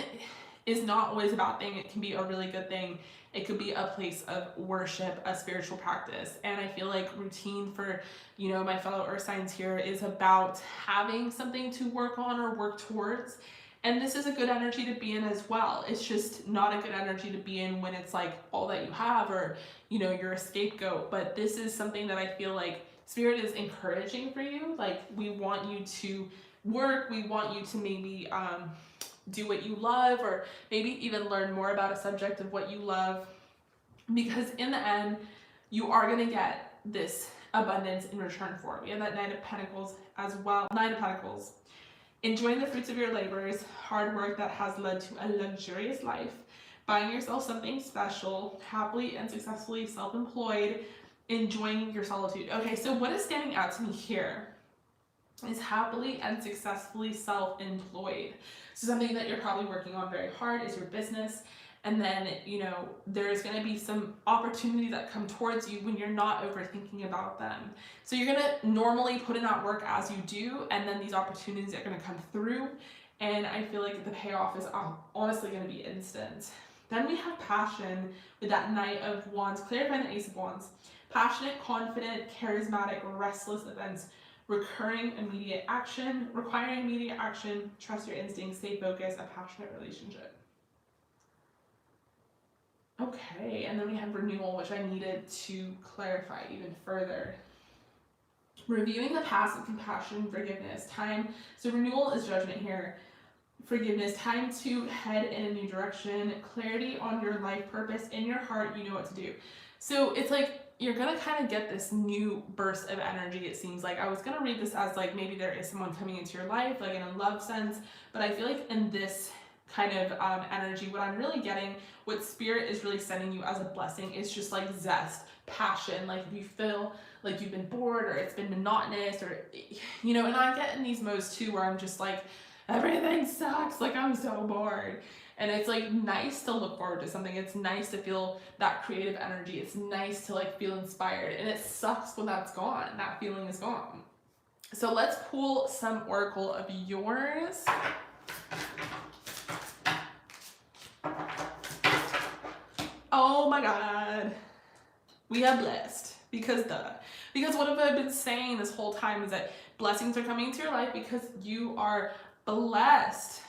is not always a bad thing. It can be a really good thing. It could be a place of worship, a spiritual practice. And I feel like routine for, you know, my fellow earth signs here is about having something to work on or work towards. And this is a good energy to be in as well. It's just not a good energy to be in when it's like all that you have, or, you know, you're a scapegoat. But this is something that I feel like Spirit is encouraging for you. Like, we want you to work. We want you to maybe do what you love, or maybe even learn more about a subject of what you love. Because in the end, you are going to get this abundance in return for it. We have that Nine of Pentacles as well. Nine of Pentacles. Enjoying the fruits of your labors, hard work that has led to a luxurious life, buying yourself something special, happily and successfully self-employed, enjoying your solitude. Okay, so what is standing out to me here is happily and successfully self-employed. So something that you're probably working on very hard is your business. And then, you know, there's going to be some opportunities that come towards you when you're not overthinking about them. So you're going to normally put in that work as you do, and then these opportunities are going to come through. And I feel like the payoff is honestly going to be instant. Then we have passion with that Knight of Wands, clarifying the Ace of Wands. Passionate, confident, charismatic, restless events, requiring immediate action, trust your instincts, stay focused, a passionate relationship. Okay, and then we have renewal, which I needed to clarify even further. Reviewing the past with compassion, forgiveness, time. So renewal is judgment here. Forgiveness, time to head in a new direction, clarity on your life purpose, in your heart, you know what to do. So it's like you're gonna kind of get this new burst of energy, it seems like. I was gonna read this as like maybe there is someone coming into your life, like in a love sense, but I feel like in this kind of energy. What I'm really getting, what Spirit is really sending you as a blessing is just like zest, passion. Like if you feel like you've been bored or it's been monotonous, or, you know, and I get in these modes too where I'm just like, everything sucks, like I'm so bored. And it's like nice to look forward to something. It's nice to feel that creative energy. It's nice to like feel inspired. And it sucks when that's gone. That feeling is gone. So let's pull some oracle of yours. Oh my God. We are blessed. Because what have I been saying this whole time is that blessings are coming into your life because you are blessed.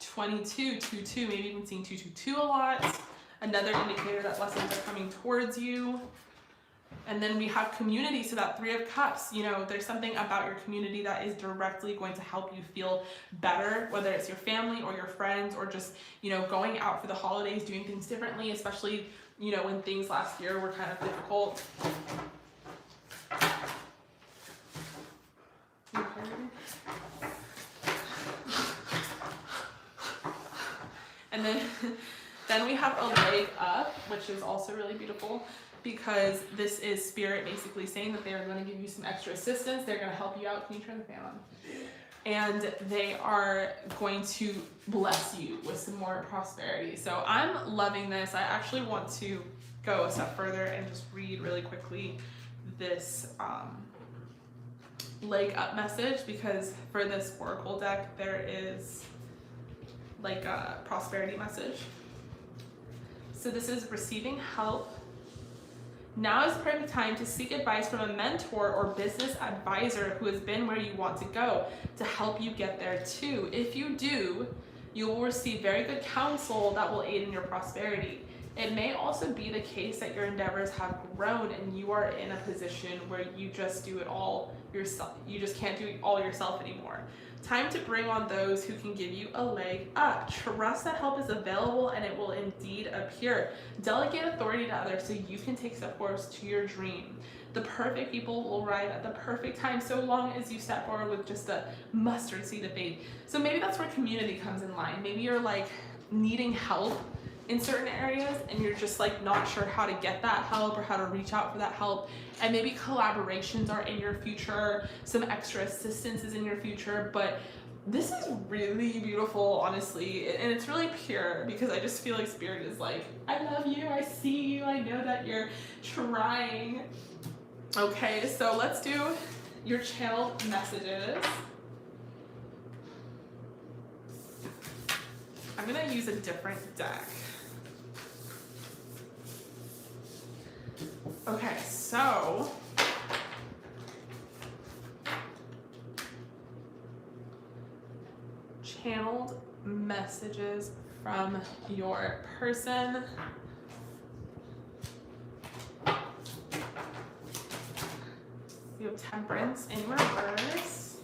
22, 22, maybe even seeing 222 a lot. Another indicator that blessings are coming towards you. And then we have community, so that 3 of Cups, you know, there's something about your community that is directly going to help you feel better, whether it's your family or your friends or just, you know, going out for the holidays, doing things differently, especially, you know, when things last year were kind of difficult. And then we have a leg up, which is also really beautiful, because this is Spirit basically saying that they are going to give you some extra assistance. They're going to help you out. Can you turn the fan on? And they are going to bless you with some more prosperity. So I'm loving this. I actually want to go a step further and just read really quickly this leg up message, because for this oracle deck there is like a prosperity message. So this is receiving help. Now is the perfect time to seek advice from a mentor or business advisor who has been where you want to go to help you get there too. If you do, you will receive very good counsel that will aid in your prosperity. It may also be the case that your endeavors have grown and you are in a position where you just do it all yourself. You just can't do it all yourself anymore. Time to bring on those who can give you a leg up. Trust that help is available and it will indeed appear. Delegate authority to others so you can take step forward to your dream. The perfect people will arrive at the perfect time, so long as you step forward with just a mustard seed of faith. So maybe that's where community comes in line. Maybe you're like needing help in certain areas and you're just like not sure how to get that help or how to reach out for that help, and maybe collaborations are in your future, some extra assistance is in your future. But this is really beautiful, honestly, and it's really pure, because I just feel like Spirit is like, I love you, I see you, I know that you're trying. Okay, so let's do your channeled messages. I'm gonna use a different deck. Okay, so channeled messages from your person. We have Temperance in reverse,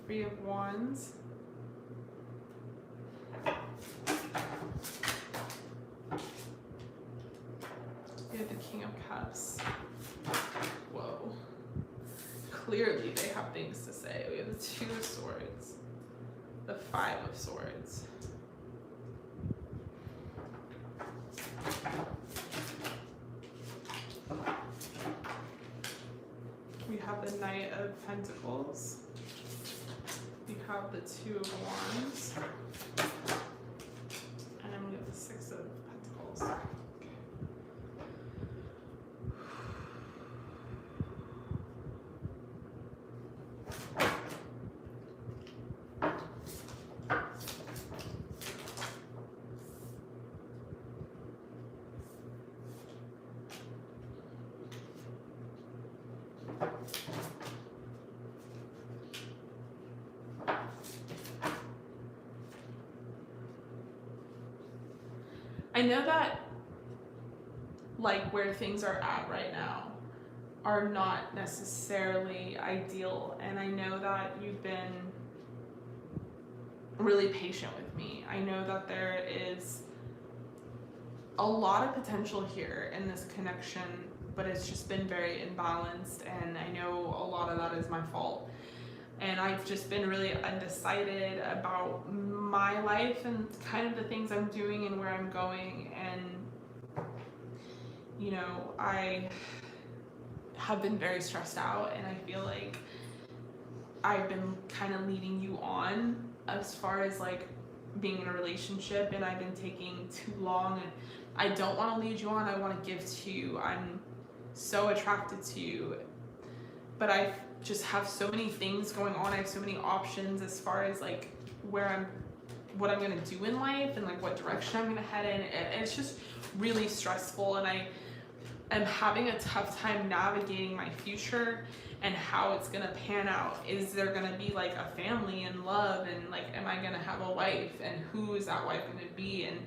3 of Wands, we have the King of Cups. Whoa. Clearly they have things to say. We have the 2 of Swords, the 5 of Swords. We have the Knight of Pentacles. We have the 2 of Wands. And then we have the 6 of Pentacles. I know that like where things are at right now are not necessarily ideal, and I know that you've been really patient with me. I know that there is a lot of potential here in this connection, but it's just been very imbalanced, and I know a lot of that is my fault. And I've just been really undecided about my life and kind of the things I'm doing and where I'm going. And, you know, I have been very stressed out, and I feel like I've been kind of leading you on as far as like being in a relationship, and I've been taking too long, and I don't want to lead you on. I want to give to you. I'm so attracted to you, but I just have so many things going on. I have so many options as far as like what I'm gonna do in life and like what direction I'm gonna head in. And it's just really stressful, and I am having a tough time navigating my future and how it's gonna pan out. Is there gonna be like a family and love, and like am I gonna have a wife, and who is that wife gonna be, and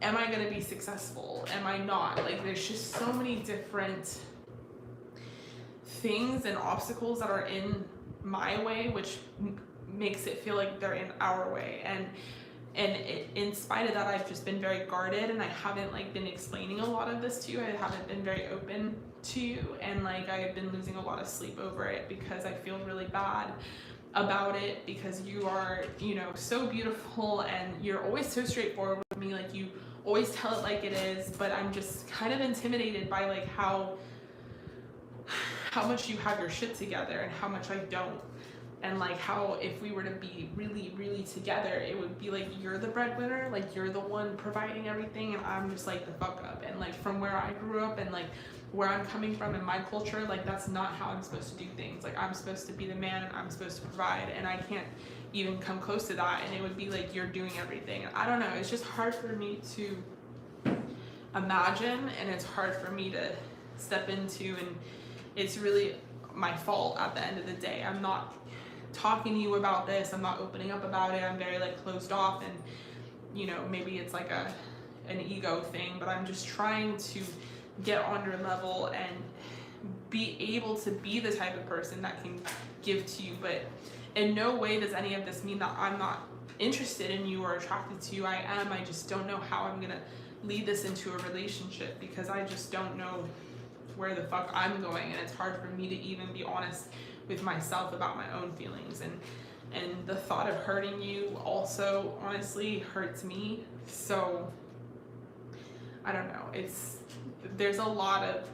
am I gonna be successful, am I not? Like there's just so many different things and obstacles that are in my way, which makes it feel like they're in our way. And in spite of that, I've just been very guarded, and I haven't like been explaining a lot of this to you. I haven't been very open to you, and like I've been losing a lot of sleep over it because I feel really bad about it, because you are, you know, so beautiful, and you're always so straightforward with me. Like you always tell it like it is, but I'm just kind of intimidated by like how much you have your shit together and how much I don't. And like how if we were to be really, really together, it would be like you're the breadwinner, like you're the one providing everything, and I'm just like the fuck up. And like from where I grew up and like where I'm coming from in my culture, like that's not how I'm supposed to do things. Like I'm supposed to be the man, and I'm supposed to provide, and I can't even come close to that. And it would be like you're doing everything. And I don't know, it's just hard for me to imagine, and it's hard for me to step into, and it's really my fault at the end of the day. I'm not talking to you about this, I'm not opening up about it, I'm very like closed off, and you know, maybe it's like an ego thing, but I'm just trying to get on your level and be able to be the type of person that can give to you. But in no way does any of this mean that I'm not interested in you or attracted to you. I am. I just don't know how I'm gonna lead this into a relationship, because I just don't know where the fuck I'm going, and it's hard for me to even be honest with myself about my own feelings. And the thought of hurting you also honestly hurts me. So I don't know, there's a lot of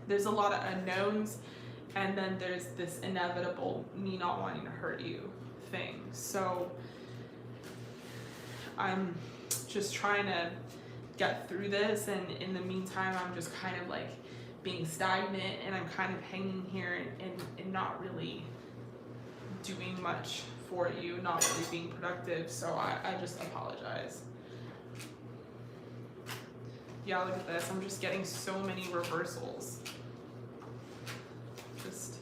unknowns, and then there's this inevitable me not wanting to hurt you thing. So I'm just trying to get through this, and in the meantime I'm just kind of like being stagnant, and I'm kind of hanging here and not really doing much for you, not really being productive. So I just apologize. Yeah, look at this. I'm just getting so many reversals. Just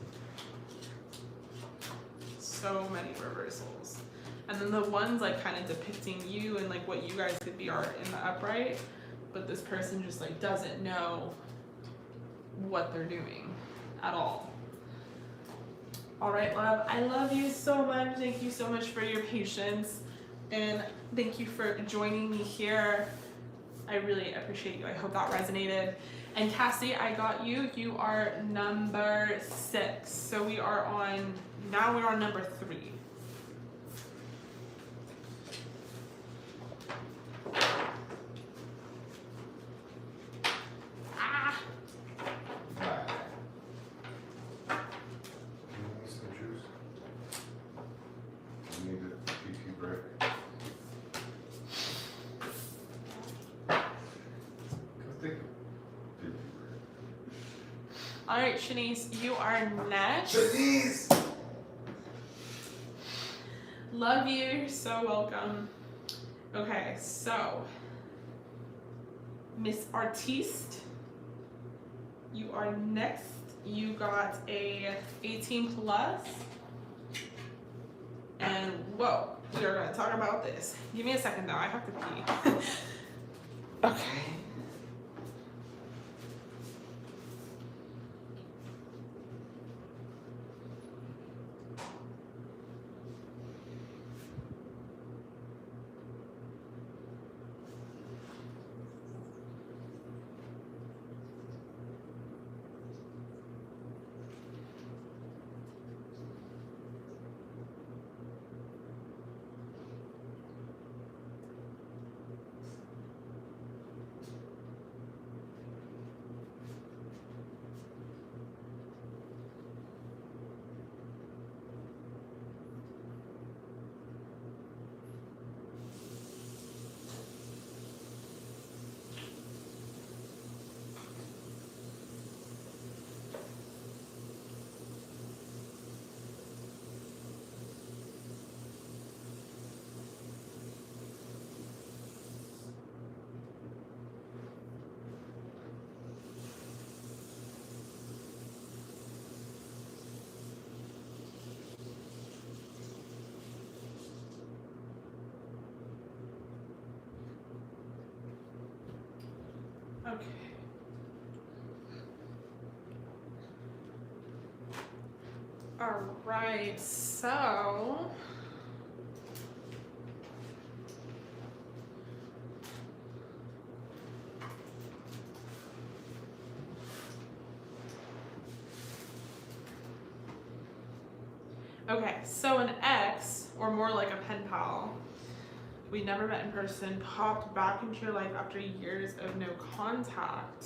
so many reversals. And then the ones like kind of depicting you and like what you guys could be are in the upright, but this person just like doesn't know what they're doing at all. All right, love, I love you so much. Thank you so much for your patience, and thank you for joining me here. I really appreciate you. I hope that resonated. And Cassie, I got you. You are number 6. So we're on number 3. All right, Shanice, you are next. Shanice! Love you. You're so welcome. Okay, so Miss Artiste, you are next. You got a 18 plus. And whoa, we are going to talk about this. Give me a second though. I have to pee. Okay. Okay. All right, so okay, so an ex, or more like a pen pal, we never met in person, popped back into your life after years of no contact.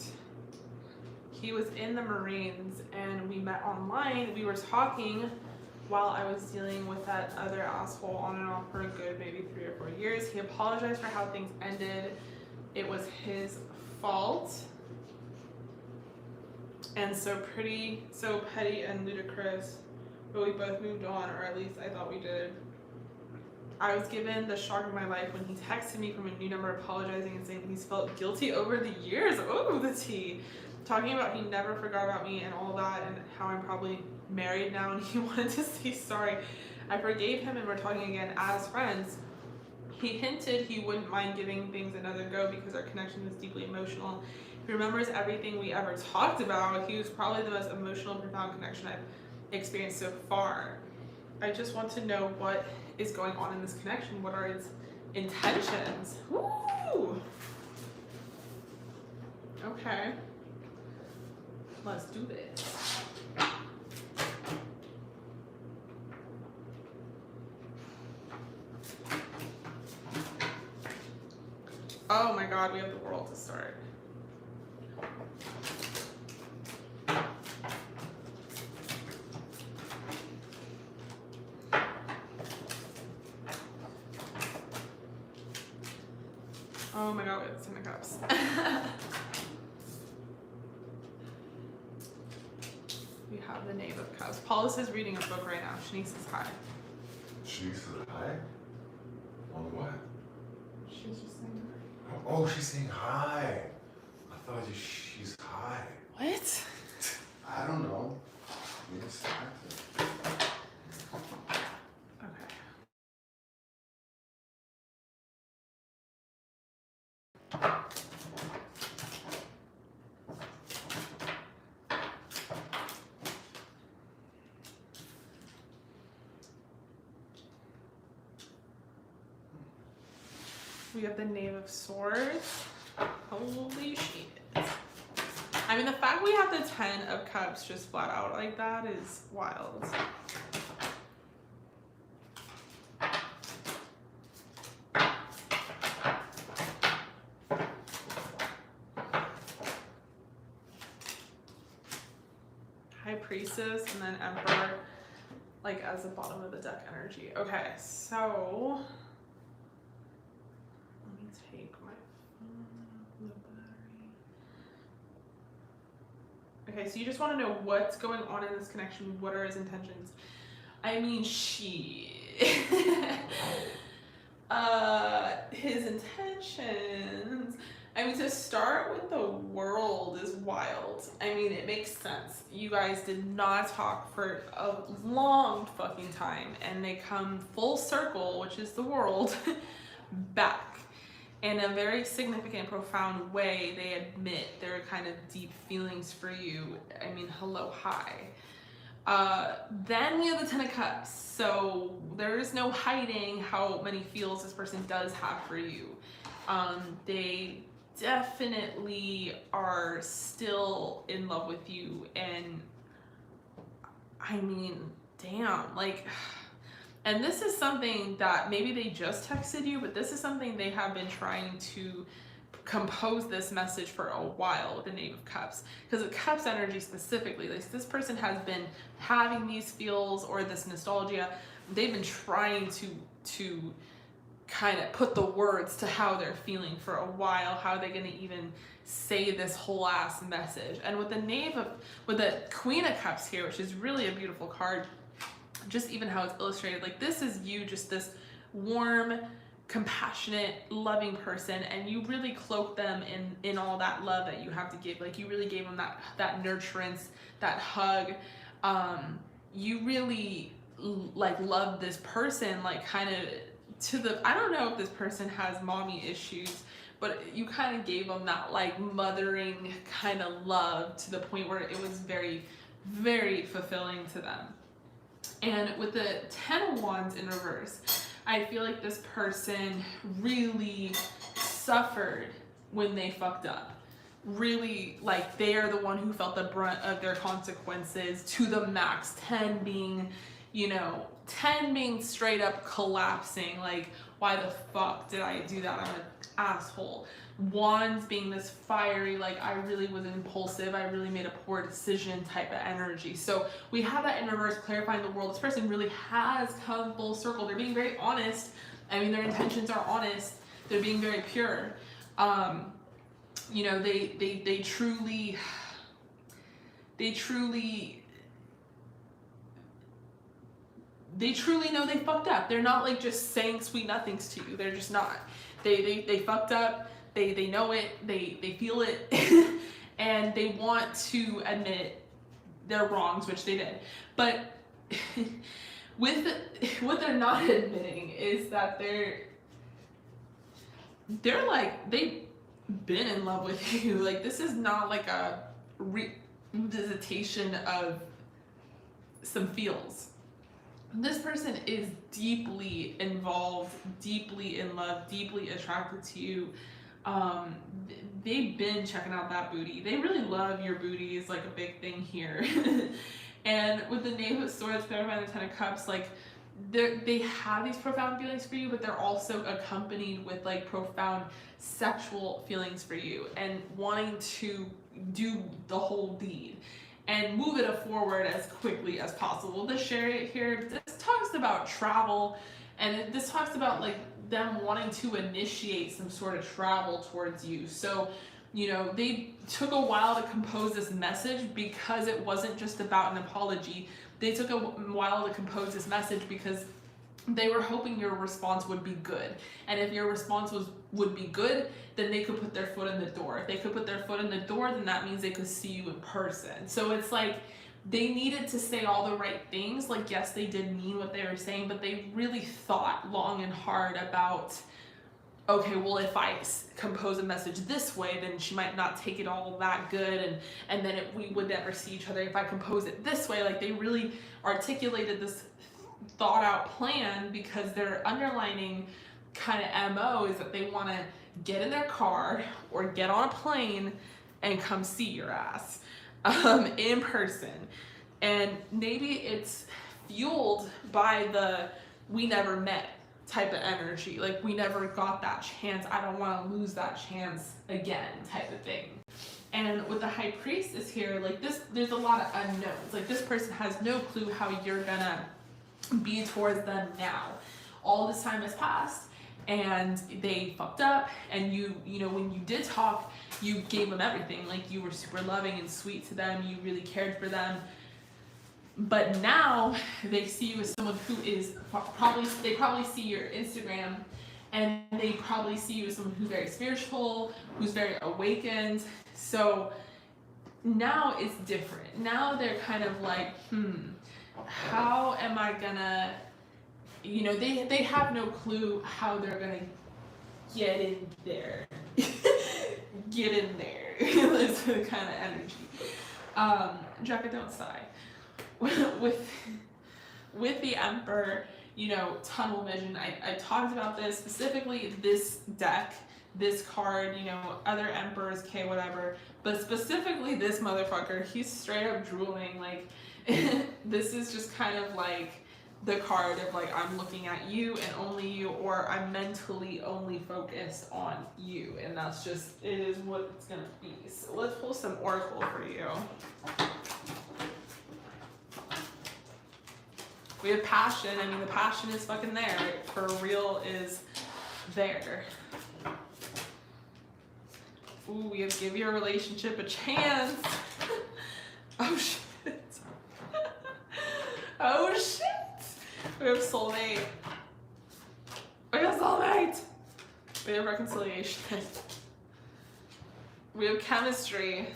He was in the Marines and we met online. We were talking while I was dealing with that other asshole on and off for a good maybe 3 or 4 years. He apologized for how things ended. It was his fault. And so petty and ludicrous, but we both moved on, or at least I thought we did. I was given the shock of my life when he texted me from a new number apologizing and saying he's felt guilty over the years. Oh, the tea. Talking about he never forgot about me and all that, and how I'm probably married now and he wanted to say sorry. I forgave him and we're talking again as friends. He hinted he wouldn't mind giving things another go because our connection was deeply emotional. He remembers everything we ever talked about. He was probably the most emotional and profound connection I've experienced so far. I just want to know what is going on in this connection. What are its intentions? Woo! Okay. Let's do this. Oh my God, we have the world to start. Oh my God, we have the 10 of Cups. We have the Knave of Cups. Paulus is reading a book right now. Shanice is high. Shanice is high? On what? She's just saying Oh, she's saying hi. I thought she's high. what? I don't know. Yes, Okay. We have the Knave of Swords. Holy shit. I mean, the fact we have the 10 of Cups just flat out like that is wild. High Priestess and then Emperor, like as the bottom of the deck energy. Okay, so let me take my phone, the battery. Okay, so you just want to know what's going on in this connection. What are his intentions? I mean, his intentions. I mean, to start with the world is wild. I mean, it makes sense. You guys did not talk for a long fucking time, and they come full circle, which is the world, back. In a very significant, profound way, they admit their kind of deep feelings for you. I mean, hello, hi. Then we have the 10 of Cups. So there is no hiding how many feels this person does have for you. They definitely are still in love with you, and I mean, damn, like, and this is something that maybe they just texted you, but this is something they have been trying to compose this message for a while with the Knave of Cups, because the Cups energy specifically, this person has been having these feels or this nostalgia. They've been trying to kind of put the words to how they're feeling for a while. How are they going to even say this whole ass message? And with the Queen of Cups here, which is really a beautiful card, just even how it's illustrated, like this is you, just this warm, compassionate, loving person, and you really cloak them in all that love that you have to give. Like you really gave them that nurturance, that hug. You really like love this person, like kind of to the, I don't know if this person has mommy issues, but you kind of gave them that like mothering kind of love to the point where it was very, very fulfilling to them. And with the 10 of Wands in reverse, I feel like this person really suffered when they fucked up. Really, like, they are the one who felt the brunt of their consequences to the max. 10 being, you know, 10 being straight up collapsing, like, why the fuck did I do that? I'm an asshole. Wands being this fiery, like, I really was impulsive, I really made a poor decision type of energy. So we have that in reverse, clarifying the world. This person really has come full circle. They're being very honest. I mean, their intentions are honest. They're being very pure. You know, they truly know they fucked up. They're not like just saying sweet nothings to you. They're just not. They fucked up. They know it. They feel it, and they want to admit their wrongs, which they did. But what they're not admitting is that they're like, they've been in love with you. Like, this is not like a revisitation of some feels. This person is deeply involved, deeply in love, deeply attracted to you. They've been checking out that booty. They really love your booty is like a big thing here. And with the Knave of Swords, clarifying the 10 of Cups, like, they have these profound feelings for you, but they're also accompanied with like profound sexual feelings for you and wanting to do the whole deed and move it forward as quickly as possible. The Chariot here, this talks about travel, and this talks about like them wanting to initiate some sort of travel towards you. So, you know, they took a while to compose this message because it wasn't just about an apology. They took a while to compose this message because they were hoping your response would be good. And if your response would be good, then they could put their foot in the door. If they could put their foot in the door, then that means they could see you in person. So it's like they needed to say all the right things. Like, yes, they did mean what they were saying, but they really thought long and hard about, okay, well, if I compose a message this way, then she might not take it all that good, and then we would never see each other. If I compose it this way, like, they really articulated this thought out plan because their underlining kind of MO is that they want to get in their car or get on a plane and come see your ass in person. And maybe it's fueled by the we never met type of energy, like we never got that chance, I don't want to lose that chance again type of thing. And with the High Priestess here, like this, there's a lot of unknowns. Like, this person has no clue how you're gonna be towards them now. All this time has passed and they fucked up, and you know, when you did talk, you gave them everything. Like, you were super loving and sweet to them, you really cared for them. But now they see you as someone who is they probably see your Instagram, and they probably see you as someone who's very spiritual, who's very awakened. So now it's different. Now they're kind of like, how am I gonna, you know, they have no clue how they're gonna get in there. Get in there. That's the kind of energy. Jacka, don't sigh. With the Emperor, you know, tunnel vision, I talked about this, specifically this deck, this card, you know, other Emperors, whatever, but specifically this motherfucker, he's straight up drooling. Like, this is just kind of like the card of like, I'm looking at you and only you, or I'm mentally only focused on you, and that's just, it is what it's gonna be. So let's pull some oracle for you. We have passion. I mean, the passion is fucking there. For real is there. Ooh, we have give your relationship a chance. Oh, shit. Oh, shit. We have soulmate. We have soulmate. We have reconciliation. We have chemistry.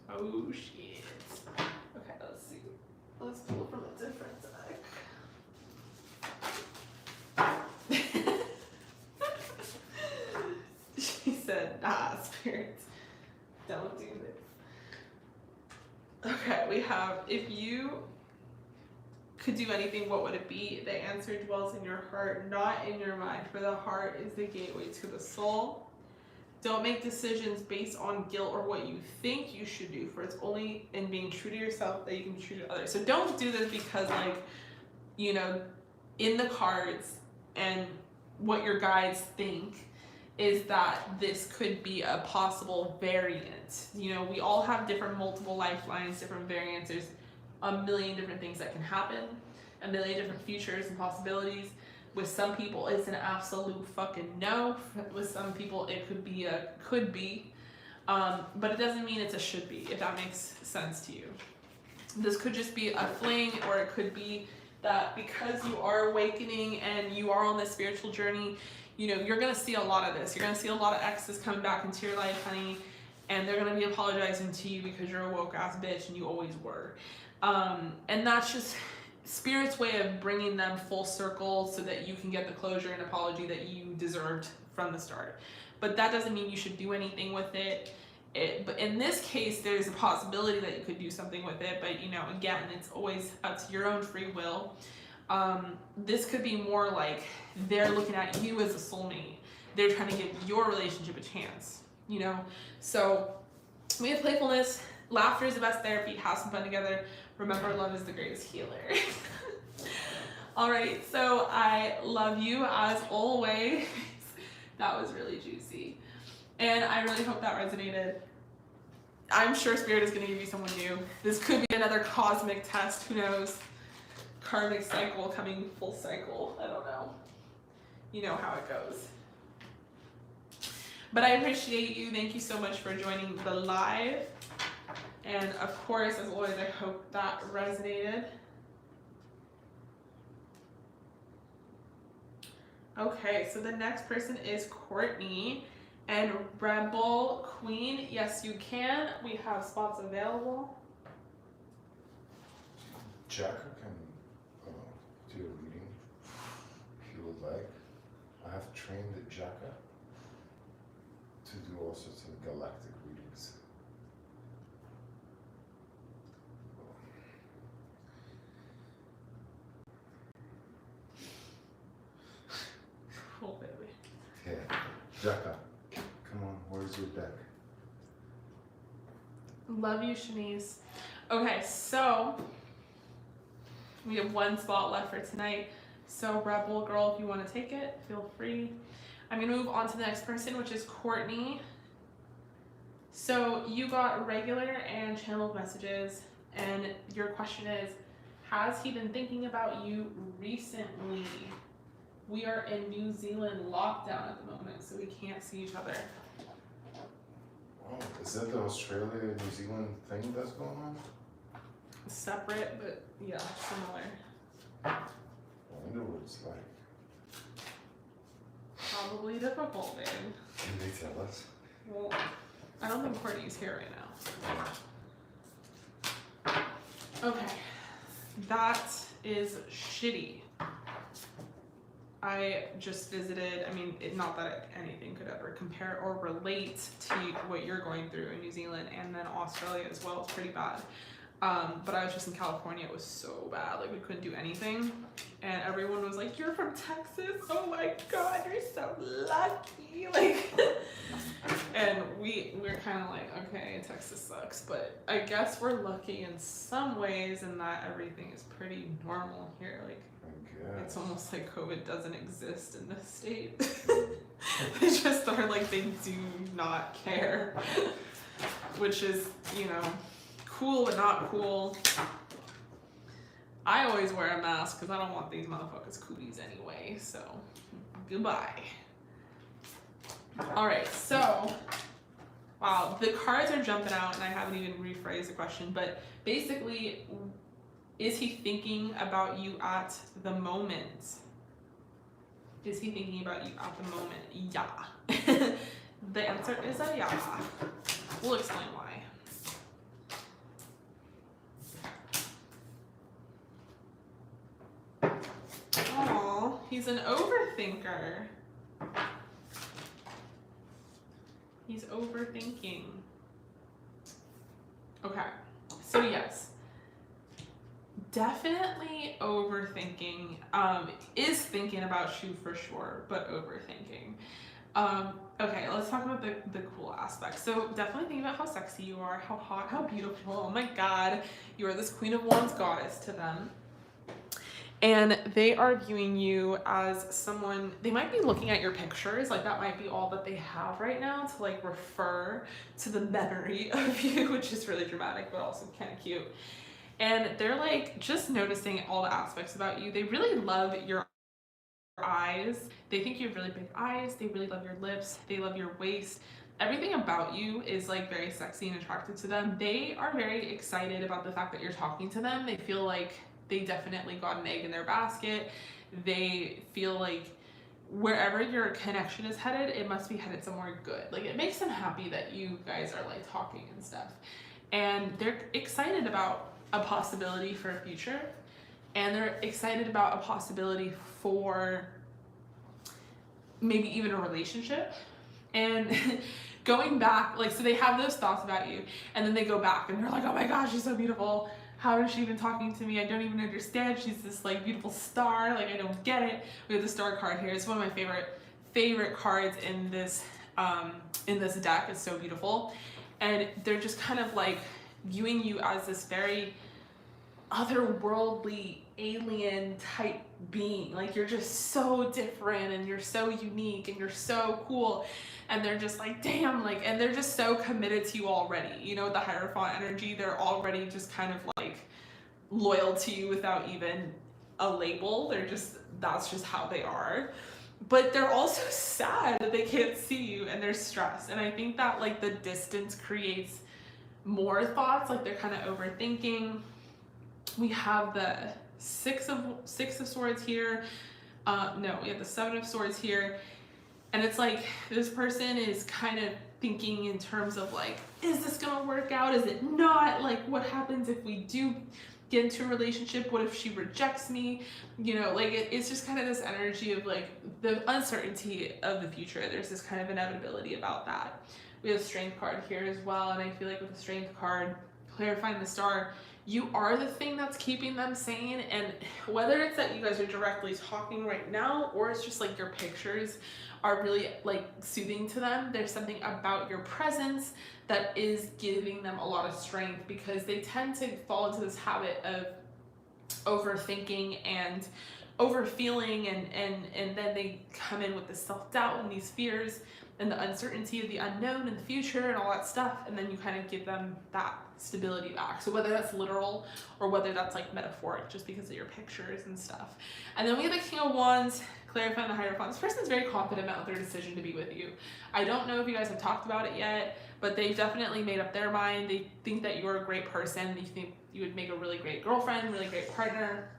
Oh, shit. Let's pull from a different deck. have, if you could do anything, what would it be? The answer dwells in your heart, not in your mind, for the heart is the gateway to the soul. Don't make decisions based on guilt or what you think you should do, for it's only in being true to yourself that you can be true to others. So don't do this because, like, you know, in the cards and what your guides think is that this could be a possible variant. You know, we all have different multiple lifelines, different variants. There's a million different things that can happen, a million different futures and possibilities. With some people, it's an absolute fucking no. With some people, it could be a could be. But it doesn't mean it's a should be, if that makes sense to you. This could just be a fling, or it could be that because you are awakening and you are on this spiritual journey, you know, you're gonna see a lot of this. You're gonna see a lot of exes coming back into your life, honey, and they're gonna be apologizing to you because you're a woke ass bitch and you always were. And that's just Spirit's way of bringing them full circle so that you can get the closure and apology that you deserved from the start. But that doesn't mean you should do anything with it. But in this case, there's a possibility that you could do something with it. But, you know, again, it's always up to your own free will. This could be more like they're looking at you as a soulmate. They're trying to give your relationship a chance, you know? So we have playfulness. Laughter is the best therapy. Have some fun together. Remember, love is the greatest healer. All right, so I love you as always. That was really juicy. And I really hope that resonated. I'm sure Spirit is going to give you someone new. This could be another cosmic test. Who knows? Karmic cycle coming full cycle. I don't know. You know how it goes. But I appreciate you. Thank you so much for joining the live. And of course, as always, I hope that resonated. Okay, so the next person is Courtney. And Rebel Queen, yes you can. We have spots available. Jacker can do a reading if you would like. I have trained the Jacker to do all sorts of galactic readings. Cool, baby. Yeah, Jacker. Come on, where's your deck? Love you, Shanice. Okay, so we have one spot left for tonight. So Rebel Girl, if you want to take it, feel free. I'm going to move on to the next person, which is Courtney. So you got regular and channeled messages, and your question is, has he been thinking about you recently? We are in New Zealand lockdown at the moment, so we can't see each other. Oh, is that the Australia New Zealand thing that's going on? Separate, but yeah, similar. I wonder what it's like. Probably difficult, babe. Can they tell us? Well, I don't think Courtney's here right now. Okay, that is shitty. I just visited, I mean, not that anything could ever compare or relate to what you're going through in New Zealand, and then Australia as well. It's pretty bad. But I was just in California. It was so bad. Like, we couldn't do anything. And everyone was like, you're from Texas? Oh my God, you're so lucky. Like, and we're kind of like, okay, Texas sucks. But I guess we're lucky in some ways in that everything is pretty normal here. Like, it's almost like COVID doesn't exist in this state. They just are like, they do not care. Which is, you know, cool but not cool. I always wear a mask because I don't want these motherfuckers cooties anyway, so goodbye. Alright, so wow, the cards are jumping out and I haven't even rephrased the question, but basically, is he thinking about you at the moment? Is he thinking about you at the moment? Yeah. The answer is a yeah. We'll explain why. Oh, he's an overthinker. He's overthinking. Okay, so yes, definitely overthinking, is thinking about you for sure, but overthinking. Okay, let's talk about the cool aspects. So definitely think about how sexy you are, how hot, how beautiful. Oh my God, you are this Queen of Wands goddess to them. And they are viewing you as someone, they might be looking at your pictures, like that might be all that they have right now to like refer to the memory of you, which is really dramatic, but also kind of cute. And they're like just noticing all the aspects about you. They really love your eyes. They think you have really big eyes. They really love your lips. They love your waist. Everything about you is like very sexy and attractive to them. They are very excited about the fact that you're talking to them. They feel like they definitely got an egg in their basket. They feel like wherever your connection is headed, it must be headed somewhere good. Like it makes them happy that you guys are like talking and stuff. And they're excited about a possibility for a future. And they're excited about a possibility for maybe even a relationship. And going back, like, so they have those thoughts about you, and then they go back and they're like, oh my gosh, she's so beautiful. How is she even talking to me? I don't even understand. She's this like beautiful star. Like I don't get it. We have the star card here. It's one of my favorite cards in this deck. It's so beautiful. And they're just kind of like viewing you as this very otherworldly alien type being. Like you're just so different and you're so unique and you're so cool. And they're just like, damn, like, and they're just so committed to you already. You know, the Hierophant energy, they're already just kind of like loyal to you without even a label. They're just, that's just how they are. But they're also sad that they can't see you and they're stressed. And I think that like the distance creates more thoughts, like they're kind of overthinking. We have the six of swords here. No, we have the 7 of swords here. And it's like this person is kind of thinking in terms of like, is this gonna work out? Is it not? Like what happens if we do get into a relationship? What if she rejects me? You know, like it's just kind of this energy of like the uncertainty of the future. There's this kind of inevitability about that. We have Strength card here as well. And I feel like with the Strength card, clarifying the star, you are the thing that's keeping them sane. And whether it's that you guys are directly talking right now or it's just like your pictures are really like soothing to them, there's something about your presence that is giving them a lot of strength, because they tend to fall into this habit of overthinking and overfeeling, and then they come in with this self-doubt and these fears and the uncertainty of the unknown and the future and all that stuff, and then you kind of give them that stability back. So whether that's literal or whether that's like metaphoric, just because of your pictures and stuff. And then we have the King of Wands, clarifying the Hierophant. This person's very confident about their decision to be with you. I don't know if you guys have talked about it yet, but they've definitely made up their mind. They think that you're a great person. They think you would make a really great girlfriend, really great partner.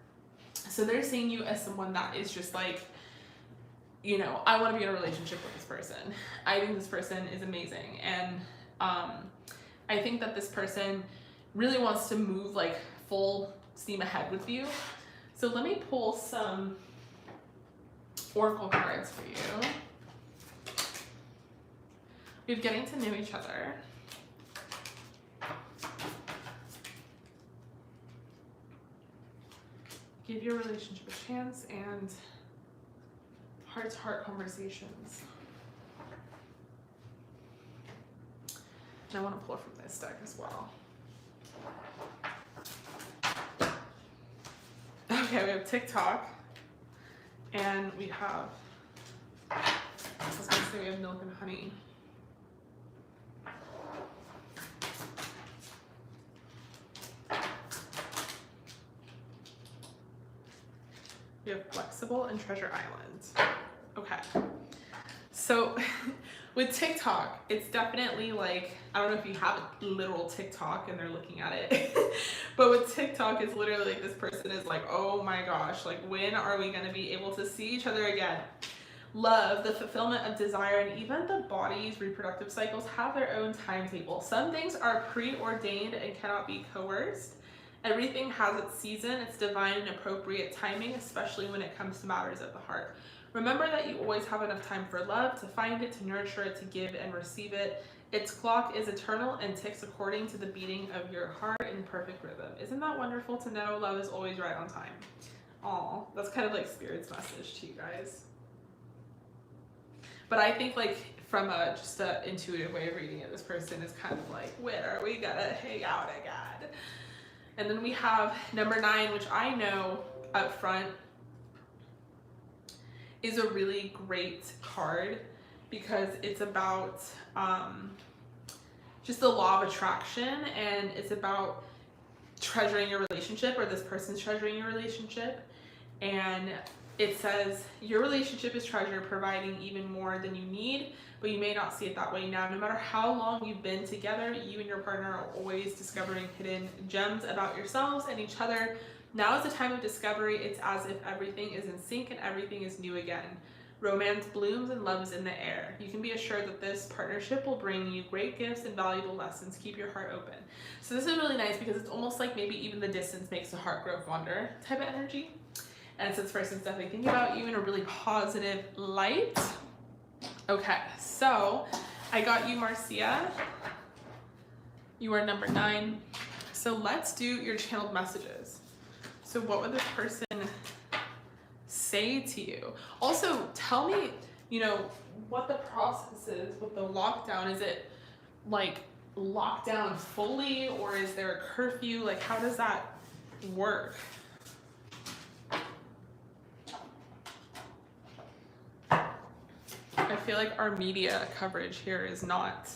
So they're seeing you as someone that is just like, you know, I want to be in a relationship with this person. I think this person is amazing. And I think that this person really wants to move like full steam ahead with you. So let me pull some oracle cards for you. We're getting to know each other. Give your relationship a chance and heart-to-heart conversations. And I want to pull from this deck as well. Okay, we have TikTok, and we have, I was going to say we have milk and honey. We have Flexible and Treasure Island. Okay, so with TikTok, it's definitely like, I don't know if you have a literal TikTok and they're looking at it, but with TikTok, it's literally like this person is like, oh my gosh, like when are we gonna be able to see each other again? Love, the fulfillment of desire, and even the body's reproductive cycles have their own timetable. Some things are preordained and cannot be coerced. Everything has its season, its divine and appropriate timing, especially when it comes to matters of the heart. Remember that you always have enough time for love, to find it, to nurture it, to give and receive it. Its clock is eternal and ticks according to the beating of your heart in perfect rhythm. Isn't that wonderful to know? Love is always right on time. Aw, that's kind of like Spirit's message to you guys. But I think like from just an intuitive way of reading it, this person is kind of like, where are we gonna hang out again? And then we have number 9, which I know up front is a really great card because it's about just the law of attraction, and it's about treasuring your relationship, or this person's treasuring your relationship. And it says your relationship is treasure, providing even more than you need, but you may not see it that way now. No matter how long you've been together, you and your partner are always discovering hidden gems about yourselves and each other. Now is the time of discovery. It's as if everything is in sync and everything is new again. Romance blooms and love is in the air. You can be assured that this partnership will bring you great gifts and valuable lessons. Keep your heart open. So this is really nice because it's almost like maybe even the distance makes the heart grow fonder type of energy. And so this person's definitely thinking about you in a really positive light. Okay, so I got you, Marcia. You are number 9. So let's do your channeled messages. So what would this person say to you? Also, tell me, you know, what the process is with the lockdown. Is it like lockdown fully, or is there a curfew? Like, how does that work? I feel like our media coverage here is not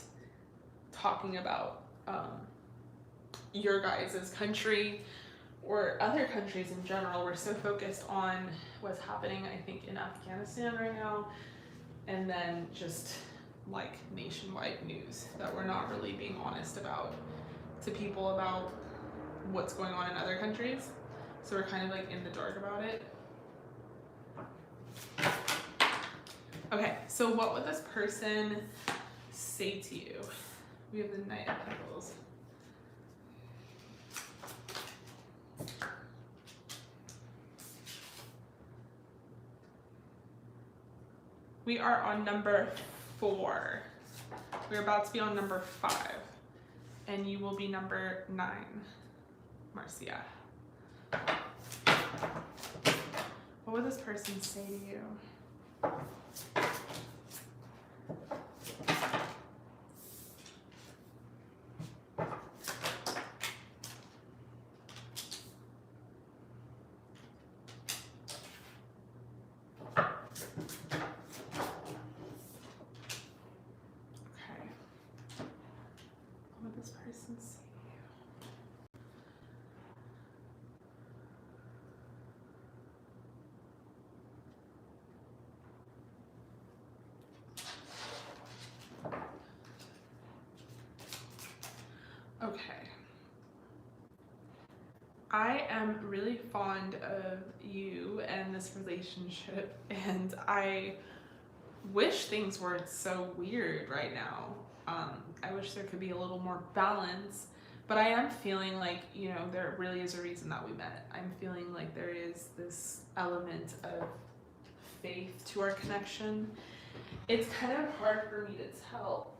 talking about your guys' country or other countries in general. We're so focused on what's happening, I think, in Afghanistan right now, and then just like nationwide news that we're not really being honest about to people about what's going on in other countries. So we're kind of like in the dark about it. Okay, so what would this person say to you? We have the Knight of Pentacles. We are on number 4. We're about to be on number 5. And you will be number 9, Marcia. What would this person say to you? Okay. I am really fond of you and this relationship, and I wish things weren't so weird right now. I wish there could be a little more balance, but I am feeling like, you know, there really is a reason that we met. I'm feeling like there is this element of faith to our connection. It's kind of hard for me to tell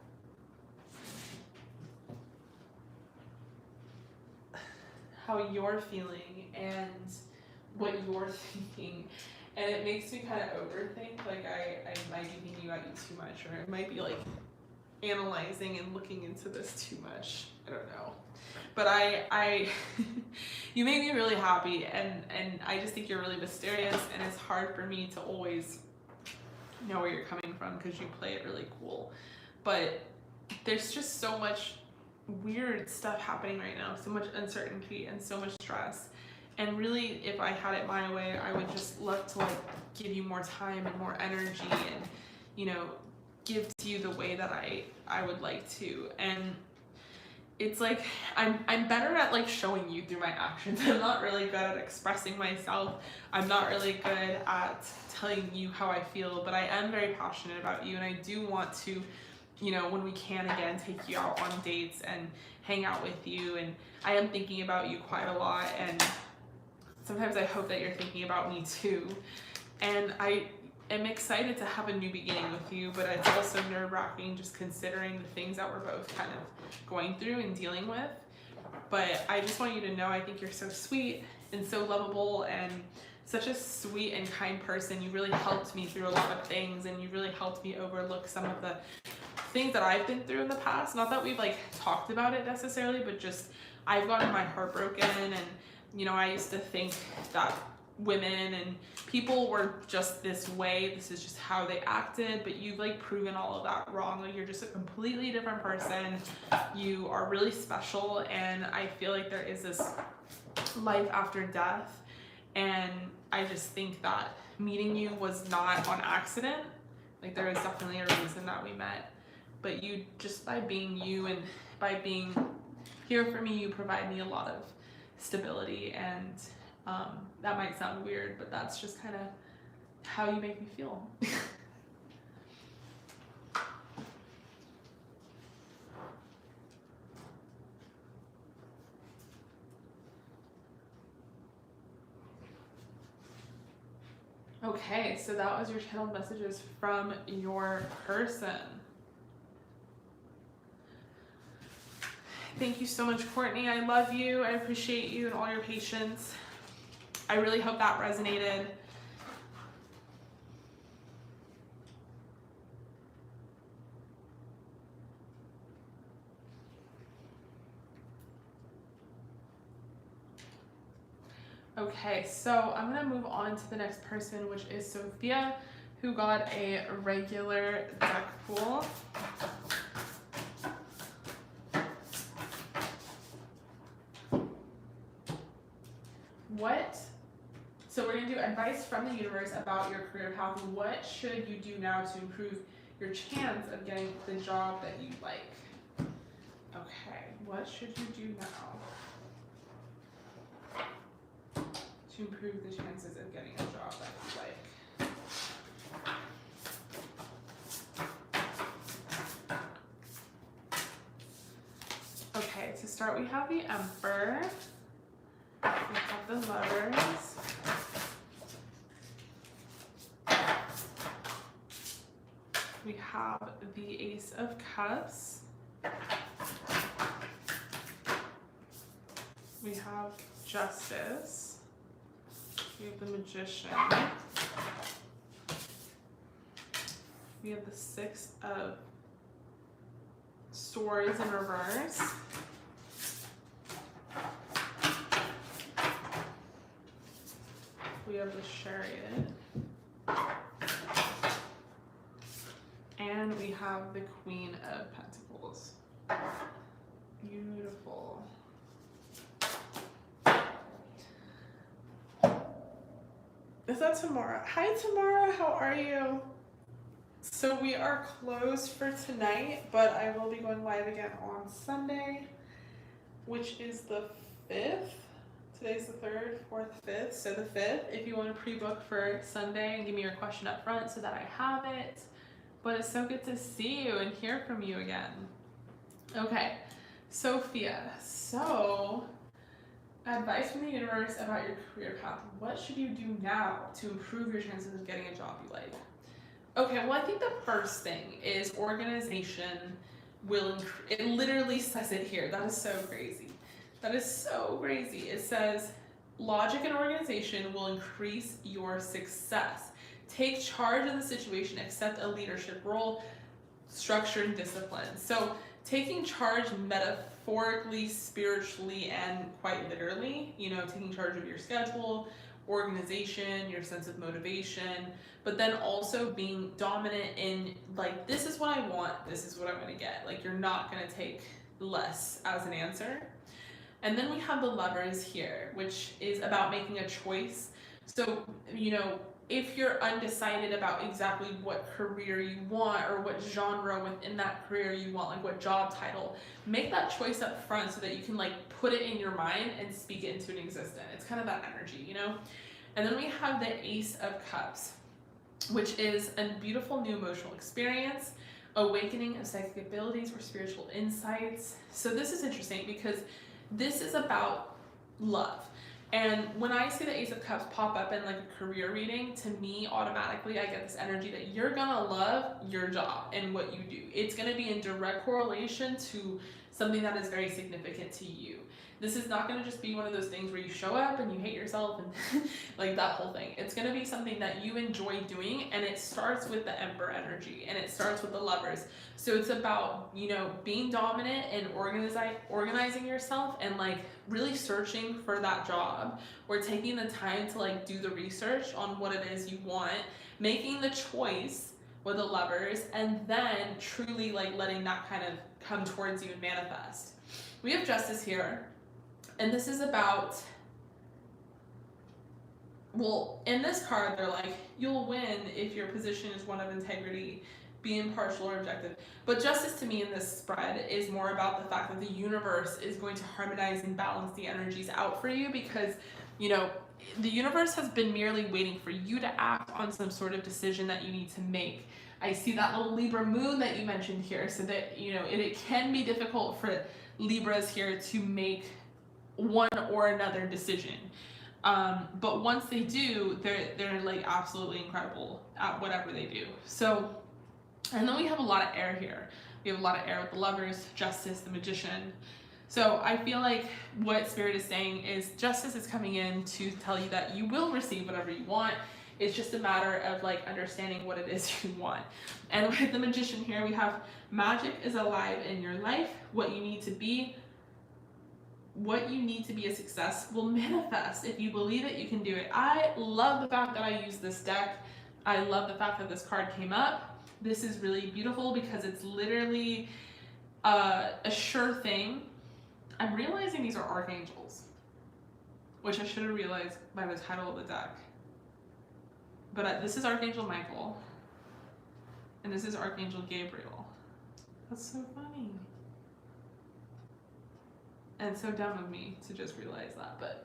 how you're feeling and what you're thinking, and it makes me kind of overthink. Like I might be thinking about you too much, or I might be like analyzing and looking into this too much. I don't know, but I you make me really happy, and I just think you're really mysterious, and it's hard for me to always know where you're coming from because you play it really cool. But there's just so much weird stuff happening right now, so much uncertainty and so much stress, and really if I had it my way, I would just love to like give you more time and more energy, and you know, give to you the way that I would like to. And it's like I'm better at like showing you through my actions. I'm not really good at expressing myself. I'm not really good at telling you how I feel, but I am very passionate about you, and I do want to, you know, when we can again, take you out on dates and hang out with you. And I am thinking about you quite a lot, and sometimes I hope that you're thinking about me too. And am excited to have a new beginning with you, but it's also nerve-wracking just considering the things that we're both kind of going through and dealing with. But I just want you to know I think you're so sweet and so lovable and such a sweet and kind person. You really helped me through a lot of things, and you really helped me overlook some of the things that I've been through in the past. Not that we've like talked about it necessarily, but just I've gotten my heart broken, and you know, I used to think that women and people were just this way, this is just how they acted, but you've like proven all of that wrong. Like, you're just a completely different person. You are really special, and I feel like there is this life after death, and I just think that meeting you was not on accident. Like, there is definitely a reason that we met, but you, just by being you and by being here for me, you provide me a lot of stability, and that might sound weird, but that's just kind of how you make me feel. Okay, so that was your channeled messages from your person. Thank you so much, Courtney. I love you. I appreciate you and all your patience. I really hope that resonated. Okay, so I'm gonna move on to the next person, which is Sophia, who got a regular deck pool. So we're gonna do advice from the universe about your career path. What should you do now to improve your chance of getting the job that you like? Okay, what should you do now to improve the chances of getting a job that you like? Okay, to start we have the Emperor, we have the Lovers, we have the Ace of Cups, we have Justice, we have the Magician, we have the Six of Swords in reverse, we have the Chariot, and we have the Queen of Pentacles. Beautiful. Is that Tamara? Hi Tamara, how are you? So we are closed for tonight, but I will be going live again on Sunday, which is the 5th. Today's the 3rd, 4th, 5th. So the 5th, if you want to pre-book for Sunday and give me your question up front so that I have it. But it's so good to see you and hear from you again. Okay, Sophia. So, advice from the universe about your career path. What should you do now to improve your chances of getting a job you like? Okay, well, I think the first thing is organization will increase. It literally says it here. That is so crazy. That is so crazy. It says, logic and organization will increase your success. Take charge of the situation, accept a leadership role, structure and discipline. So taking charge metaphorically, spiritually, and quite literally, you know, taking charge of your schedule, organization, your sense of motivation, but then also being dominant in like, this is what I want, this is what I'm gonna get. Like, you're not gonna take less as an answer. And then we have the Lovers here, which is about making a choice. So, you know, if you're undecided about exactly what career you want or what genre within that career you want, like what job title, make that choice up front so that you can like put it in your mind and speak it into an existence. It's kind of that energy, you know? And then we have the Ace of Cups, which is a beautiful new emotional experience, awakening of psychic abilities or spiritual insights. So this is interesting because this is about love. And when I see the Ace of Cups pop up in like a career reading, to me, automatically I get this energy that you're gonna love your job and what you do. It's gonna be in direct correlation to something that is very significant to you. This is not gonna just be one of those things where you show up and you hate yourself and like that whole thing. It's gonna be something that you enjoy doing, and it starts with the Emperor energy and it starts with the Lovers. So it's about, you know, being dominant and organizing yourself and like really searching for that job, or taking the time to like do the research on what it is you want, making the choice with the Lovers, and then truly like letting that kind of come towards you and manifest. We have Justice here, and this is about, well, in this card they're like, you'll win if your position is one of integrity, be impartial or objective. But Justice to me in this spread is more about the fact that the universe is going to harmonize and balance the energies out for you, because, you know, the universe has been merely waiting for you to act on some sort of decision that you need to make. I see that little Libra moon that you mentioned here, so that, you know, it can be difficult for Libras here to make one or another decision. But once they do, they're like absolutely incredible at whatever they do. So, and then we have a lot of air here. We have a lot of air with the Lovers, Justice, the Magician. So I feel like what Spirit is saying is Justice is coming in to tell you that you will receive whatever you want. It's just a matter of like understanding what it is you want. And with the Magician here, we have magic is alive in your life. What you need to be a success will manifest. If you believe it, you can do it. I love the fact that I use this deck. I love the fact that this card came up. This is really beautiful because it's literally a sure thing. I'm realizing these are archangels, which I should have realized by the title of the deck. But this is Archangel Michael, and this is Archangel Gabriel. That's so funny. And so dumb of me to just realize that, but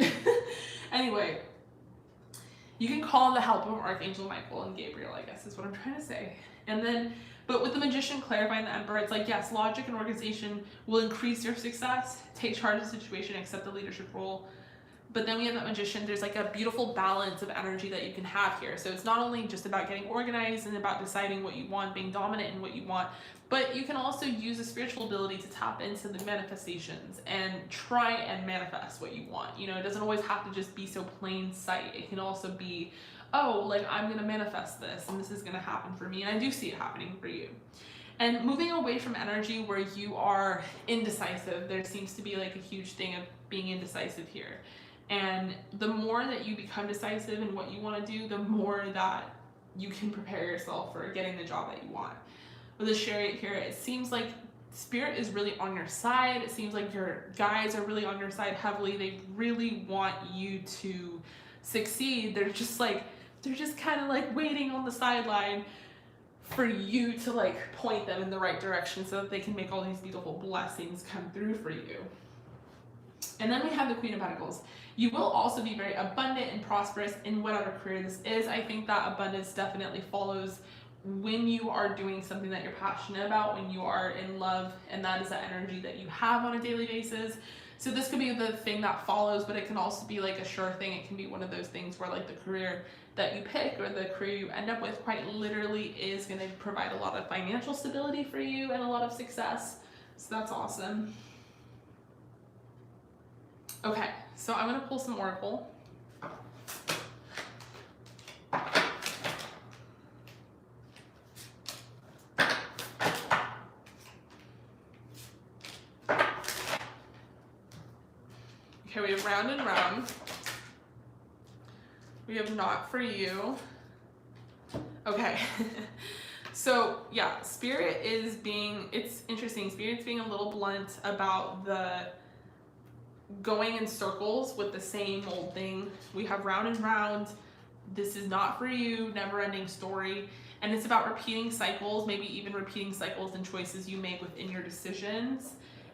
anyway, you can call on the help of Archangel Michael and Gabriel, I guess is what I'm trying to say. And then, but with the Magician clarifying the Emperor, it's like, yes, logic and organization will increase your success. Take charge of the situation, accept the leadership role. But then we have that Magician, there's like a beautiful balance of energy that you can have here. So it's not only just about getting organized and about deciding what you want, being dominant in what you want, but you can also use a spiritual ability to tap into the manifestations and try and manifest what you want. You know, it doesn't always have to just be so plain sight. It can also be, oh, like I'm gonna manifest this and this is gonna happen for me. And I do see it happening for you. And moving away from energy where you are indecisive, there seems to be like a huge thing of being indecisive here. And the more that you become decisive in what you want to do, the more that you can prepare yourself for getting the job that you want. With the Chariot here, it seems like Spirit is really on your side. It seems like your guides are really on your side heavily. They really want you to succeed. They're just kind of like waiting on the sideline for you to like point them in the right direction so that they can make all these beautiful blessings come through for you. And then we have the Queen of Pedicles. You will also be very abundant and prosperous in whatever career this is. I think that abundance definitely follows when you are doing something that you're passionate about, when you are in love, and that is the energy that you have on a daily basis. So this could be the thing that follows, but it can also be like a sure thing. It can be one of those things where like the career that you pick or the career you end up with quite literally is going to provide a lot of financial stability for you and a lot of success. So that's awesome. Okay, so I'm going to pull some Oracle. Okay, we have Round and Round. We have Not For You. Okay. So yeah, Spirit is being, it's interesting. Spirit's being a little blunt about the going in circles with the same old thing. We have Round and Round. This is not for you, never ending story. And it's about repeating cycles, maybe even repeating cycles and choices you make within your decisions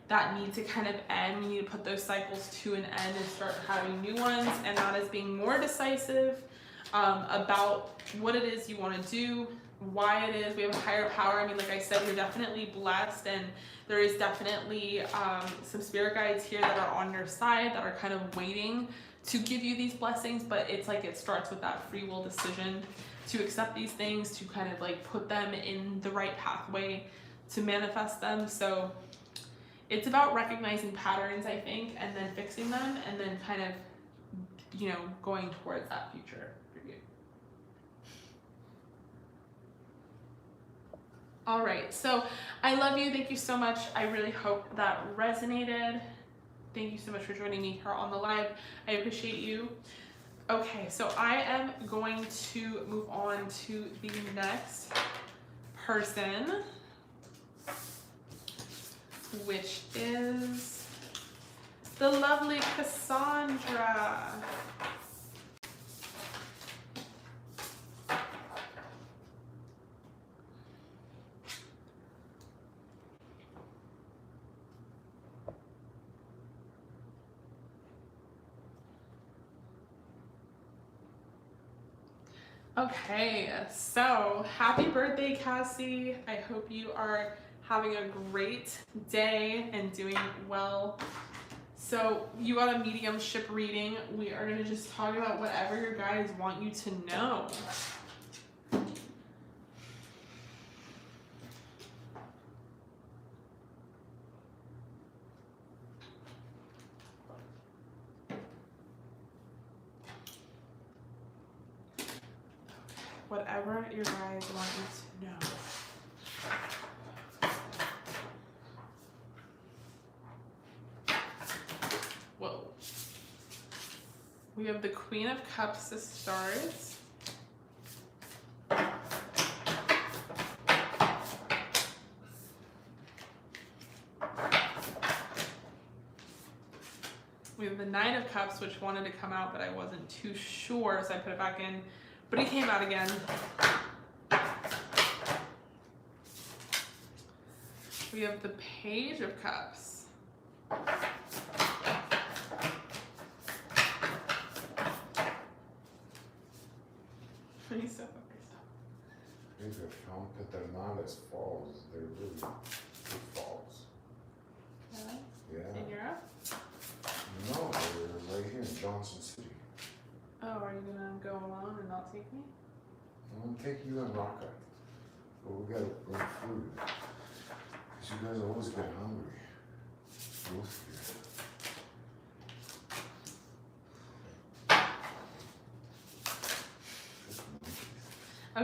that need to kind of end. You need to put those cycles to an end and start having new ones. And that is being more decisive about what it is you want to do, why it is. We have a higher power. I mean, like I said, you're definitely blessed, and there is definitely some spirit guides here that are on your side that are kind of waiting to give you these blessings, but it's like it starts with that free will decision to accept these things, to kind of like put them in the right pathway to manifest them. So it's about recognizing patterns, I think, and then fixing them, and then kind of, you know, going towards that future for you. All right, so I love you. Thank you so much. I really hope that resonated. Thank you so much for joining me here on the live. I appreciate you. Okay, so I am going to move on to the next person, which is the lovely Cassandra. Okay, so happy birthday, Cassie. I hope you are having a great day and doing well. So you got a mediumship reading. We are going to just talk about whatever your guides want you to know. Whatever your guides want you to know. Whoa. We have the Queen of Cups to start. We have the Nine of Cups, which wanted to come out, but I wasn't too sure, so I put it back in. But it came out again. We have the Page of Cups. He's so focused. These are found paternales falls. They're really good falls. Really? Yeah. In Europe? No, they're right here in Johnson City. Oh, are you gonna go alone and not take me? I'm gonna take you and Raka. But we gotta bring food. Because you guys always get hungry. Both of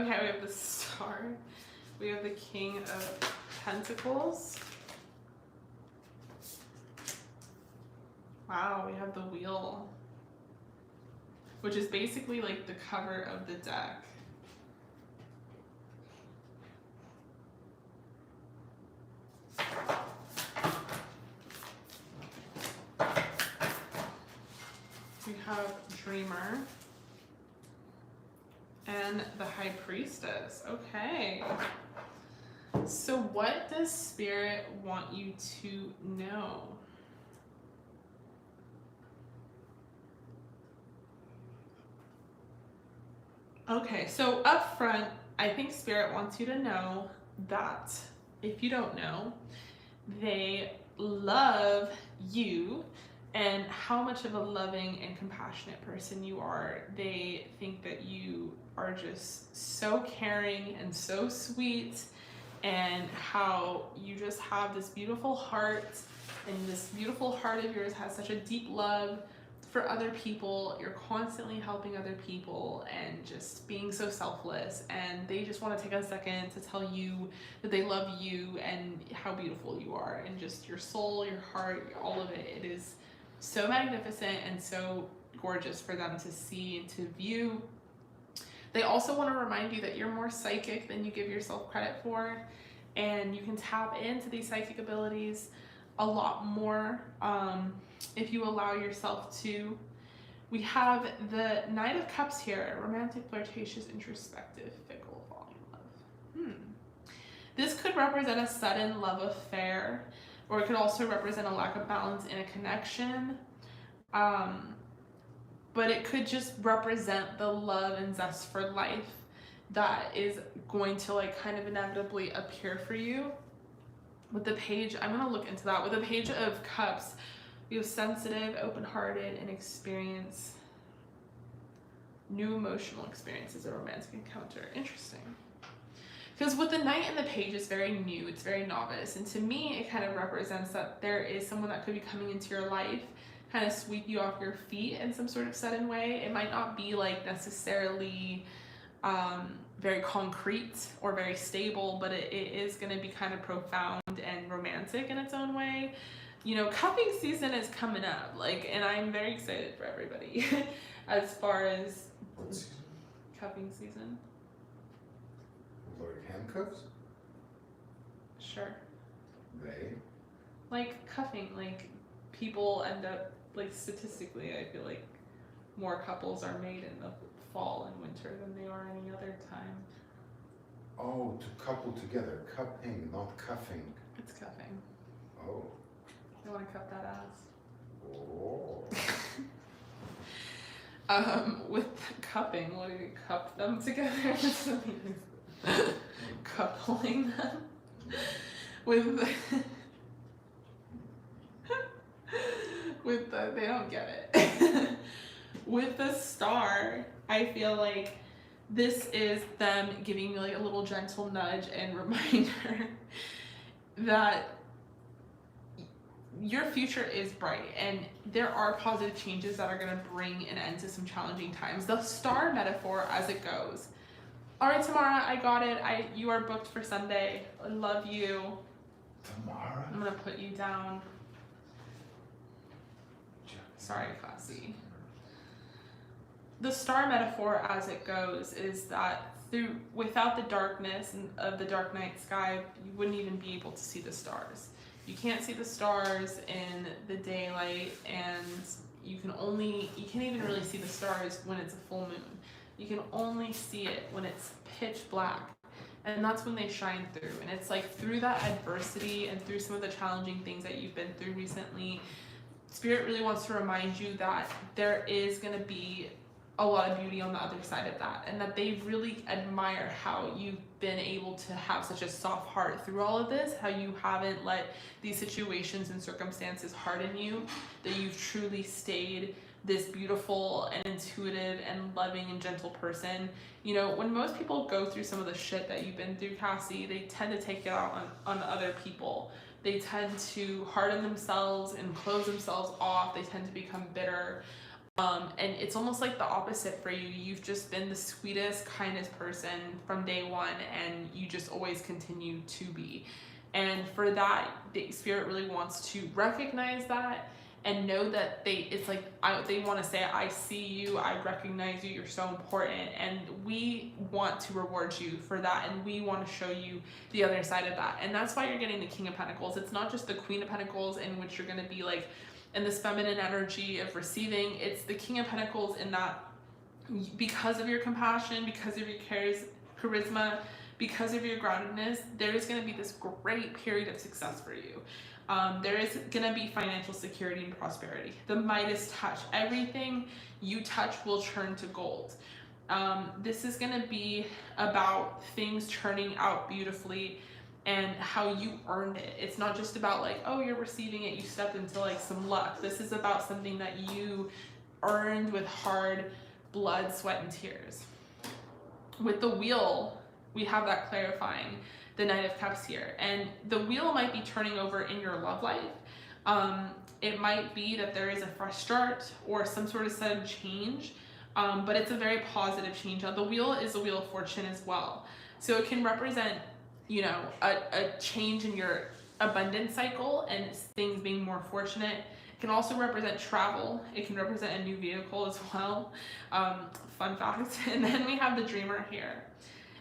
you. Okay, we have the Star. We have the King of Pentacles. Wow, we have the Wheel, which is basically like the cover of the deck. We have Dreamer and the High Priestess. Okay. So what does Spirit want you to know? Okay, so up front, I think Spirit wants you to know that if you don't know, they love you and how much of a loving and compassionate person you are. They think that you are just so caring and so sweet, and how you just have this beautiful heart, and this beautiful heart of yours has such a deep love for other people. You're constantly helping other people and just being so selfless, and they just want to take a second to tell you that they love you and how beautiful you are, and just your soul, your heart, all of it. It is so magnificent and so gorgeous for them to see and to view. They also want to remind you that you're more psychic than you give yourself credit for, and you can tap into these psychic abilities a lot more if you allow yourself to. We have the Knight of Cups here, romantic, flirtatious, introspective, fickle, falling in love. This could represent a sudden love affair, or it could also represent a lack of balance in a connection. But it could just represent the love and zest for life that is going to like kind of inevitably appear for you. With the Page, I'm gonna look into that. With the Page of Cups, We have sensitive, open-hearted, and experience new emotional experiences, a romantic encounter. Interesting. Because with the Knight and the Page is very new, it's very novice, and to me it kind of represents that there is someone that could be coming into your life, kind of sweep you off your feet in some sort of sudden way. It might not be like necessarily very concrete or very stable, but it is going to be kind of profound and romantic in its own way. You know, cuffing season is coming up, like, and I'm very excited for everybody as far as What season? cuffing season. Like handcuffs? Sure. They? Like cuffing, like people end up, like statistically, I feel like more couples are made in the fall and winter than they are any other time. Oh, to couple together. Cupping, not cuffing. It's cuffing. Oh. I want to cuff that Oh. ass. With cupping, what do you cup them together? Coupling them with they don't get it. With the star, I feel like this is them giving me like a little gentle nudge and reminder that your future is bright and there are positive changes that are going to bring an end to some challenging times. The star metaphor as it goes. All right, Tamara, I got it. You are booked for Sunday. I love you. Tamara? I'm going to put you down. Sorry, Cassie. The star metaphor as it goes is that without the darkness of the dark night sky, you wouldn't even be able to see the stars. You can't see the stars in the daylight, and you can't even really see the stars when it's a full moon. You can only see it when it's pitch black, and that's when they shine through. And it's like through that adversity and through some of the challenging things that you've been through recently, Spirit really wants to remind you that there is going to be a lot of beauty on the other side of that, and that they really admire how you've been able to have such a soft heart through all of this, how you haven't let these situations and circumstances harden you, that you've truly stayed this beautiful and intuitive and loving and gentle person. You know, when most people go through some of the shit that you've been through, Cassie, they tend to take it out on other people. They tend to harden themselves and close themselves off. They tend to become bitter. And it's almost like the opposite for you. You've just been the sweetest, kindest person from day one, and you just always continue to be. And for that, the Spirit really wants to recognize that and know that they want to say, I see you, I recognize you, you're so important, and we want to reward you for that, and we want to show you the other side of that. And that's why you're getting the King of Pentacles. It's not just the Queen of Pentacles, in which you're going to be like in this feminine energy of receiving. It's the King of Pentacles in that because of your compassion, because of your charisma, because of your groundedness, there is going to be this great period of success for you. There is going to be financial security and prosperity. The Midas touch. Everything you touch will turn to gold. This is going to be about things turning out beautifully and how you earned it. It's not just about like, oh, you're receiving it, you stepped into like some luck. This is about something that you earned with hard blood, sweat, and tears. With the Wheel, we have that clarifying, the Knight of Cups here. And the wheel might be turning over in your love life. It might be that there is a fresh start or some sort of sudden change, but it's a very positive change. Now, the wheel is a wheel of fortune as well. So it can represent, you know, a change in your abundance cycle and things being more fortunate. It can also represent travel. It can represent a new vehicle as well. Fun fact. And then we have the Dreamer here.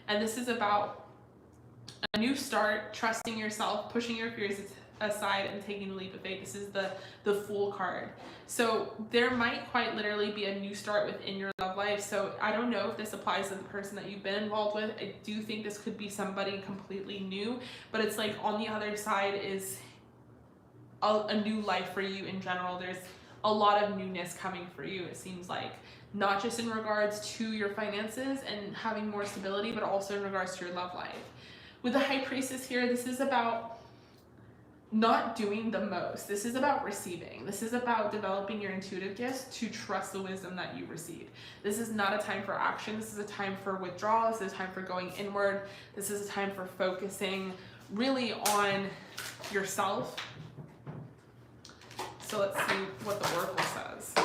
And this is about a new start, trusting yourself, pushing your fears aside, and taking the leap of faith. This is the Fool card. So there might quite literally be a new start within your love life. So I don't know if this applies to the person that you've been involved with. I do think this could be somebody completely new, but it's like on the other side is a new life for you in general. There's a lot of newness coming for you, it seems like. Not just in regards to your finances and having more stability, but also in regards to your love life. With the High Priestess here, this is about not doing the most. This is about receiving. This is about developing your intuitive gifts to trust the wisdom that you receive. This is not a time for action. This is a time for withdrawal. This is a time for going inward. This is a time for focusing really on yourself. So let's see what the oracle says.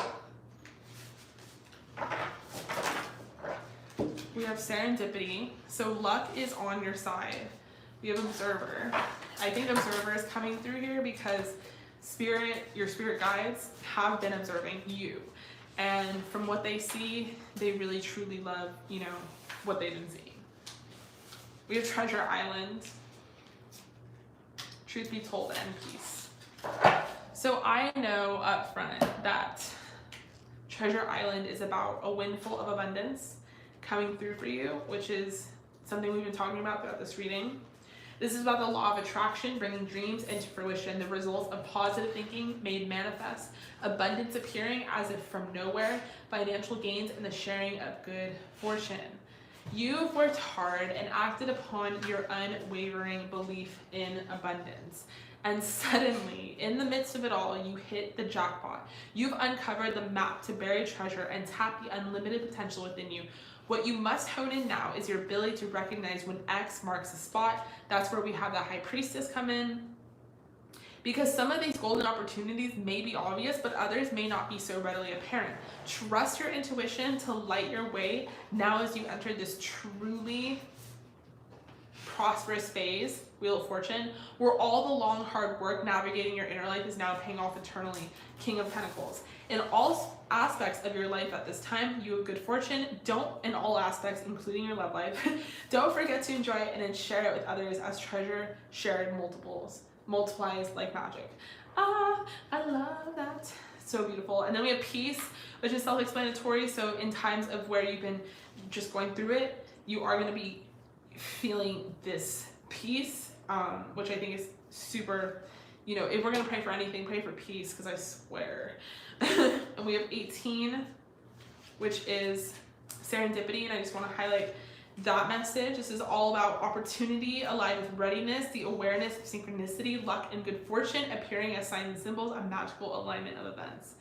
We have serendipity. So luck is on your side. We have observer. I think observer is coming through here because your spirit guides have been observing you. And from what they see, they really truly love, you know, what they've been seeing. We have treasure island. Truth be told, and peace. So I know up front that treasure island is about a windfall of abundance coming through for you, which is something we've been talking about throughout this reading. This is about the law of attraction, bringing dreams into fruition, the results of positive thinking made manifest, abundance appearing as if from nowhere, financial gains, and the sharing of good fortune. You've worked hard and acted upon your unwavering belief in abundance. And suddenly, in the midst of it all, you hit the jackpot. You've uncovered the map to buried treasure and tap the unlimited potential within you. What you must hone in now is your ability to recognize when X marks the spot. That's where we have the High Priestess come in. Because some of these golden opportunities may be obvious, but others may not be so readily apparent. Trust your intuition to light your way now as you enter this truly prosperous phase, Wheel of Fortune, where all the long hard work navigating your inner life is now paying off eternally. King of Pentacles. In all aspects of your life at this time, you have good fortune. In all aspects, including your love life, don't forget to enjoy it and then share it with others, as treasure shared multiplies like magic. Ah, I love that. So beautiful. And then we have peace, which is self-explanatory. So in times of where you've been just going through it, you are going to be feeling this peace, which I think is super, you know, if we're going to pray for anything, pray for peace, because I swear. And we have 18, which is serendipity, and I just want to highlight that message. This is all about opportunity aligned with readiness, the awareness of synchronicity, luck, and good fortune appearing as signs and symbols, a magical alignment of events.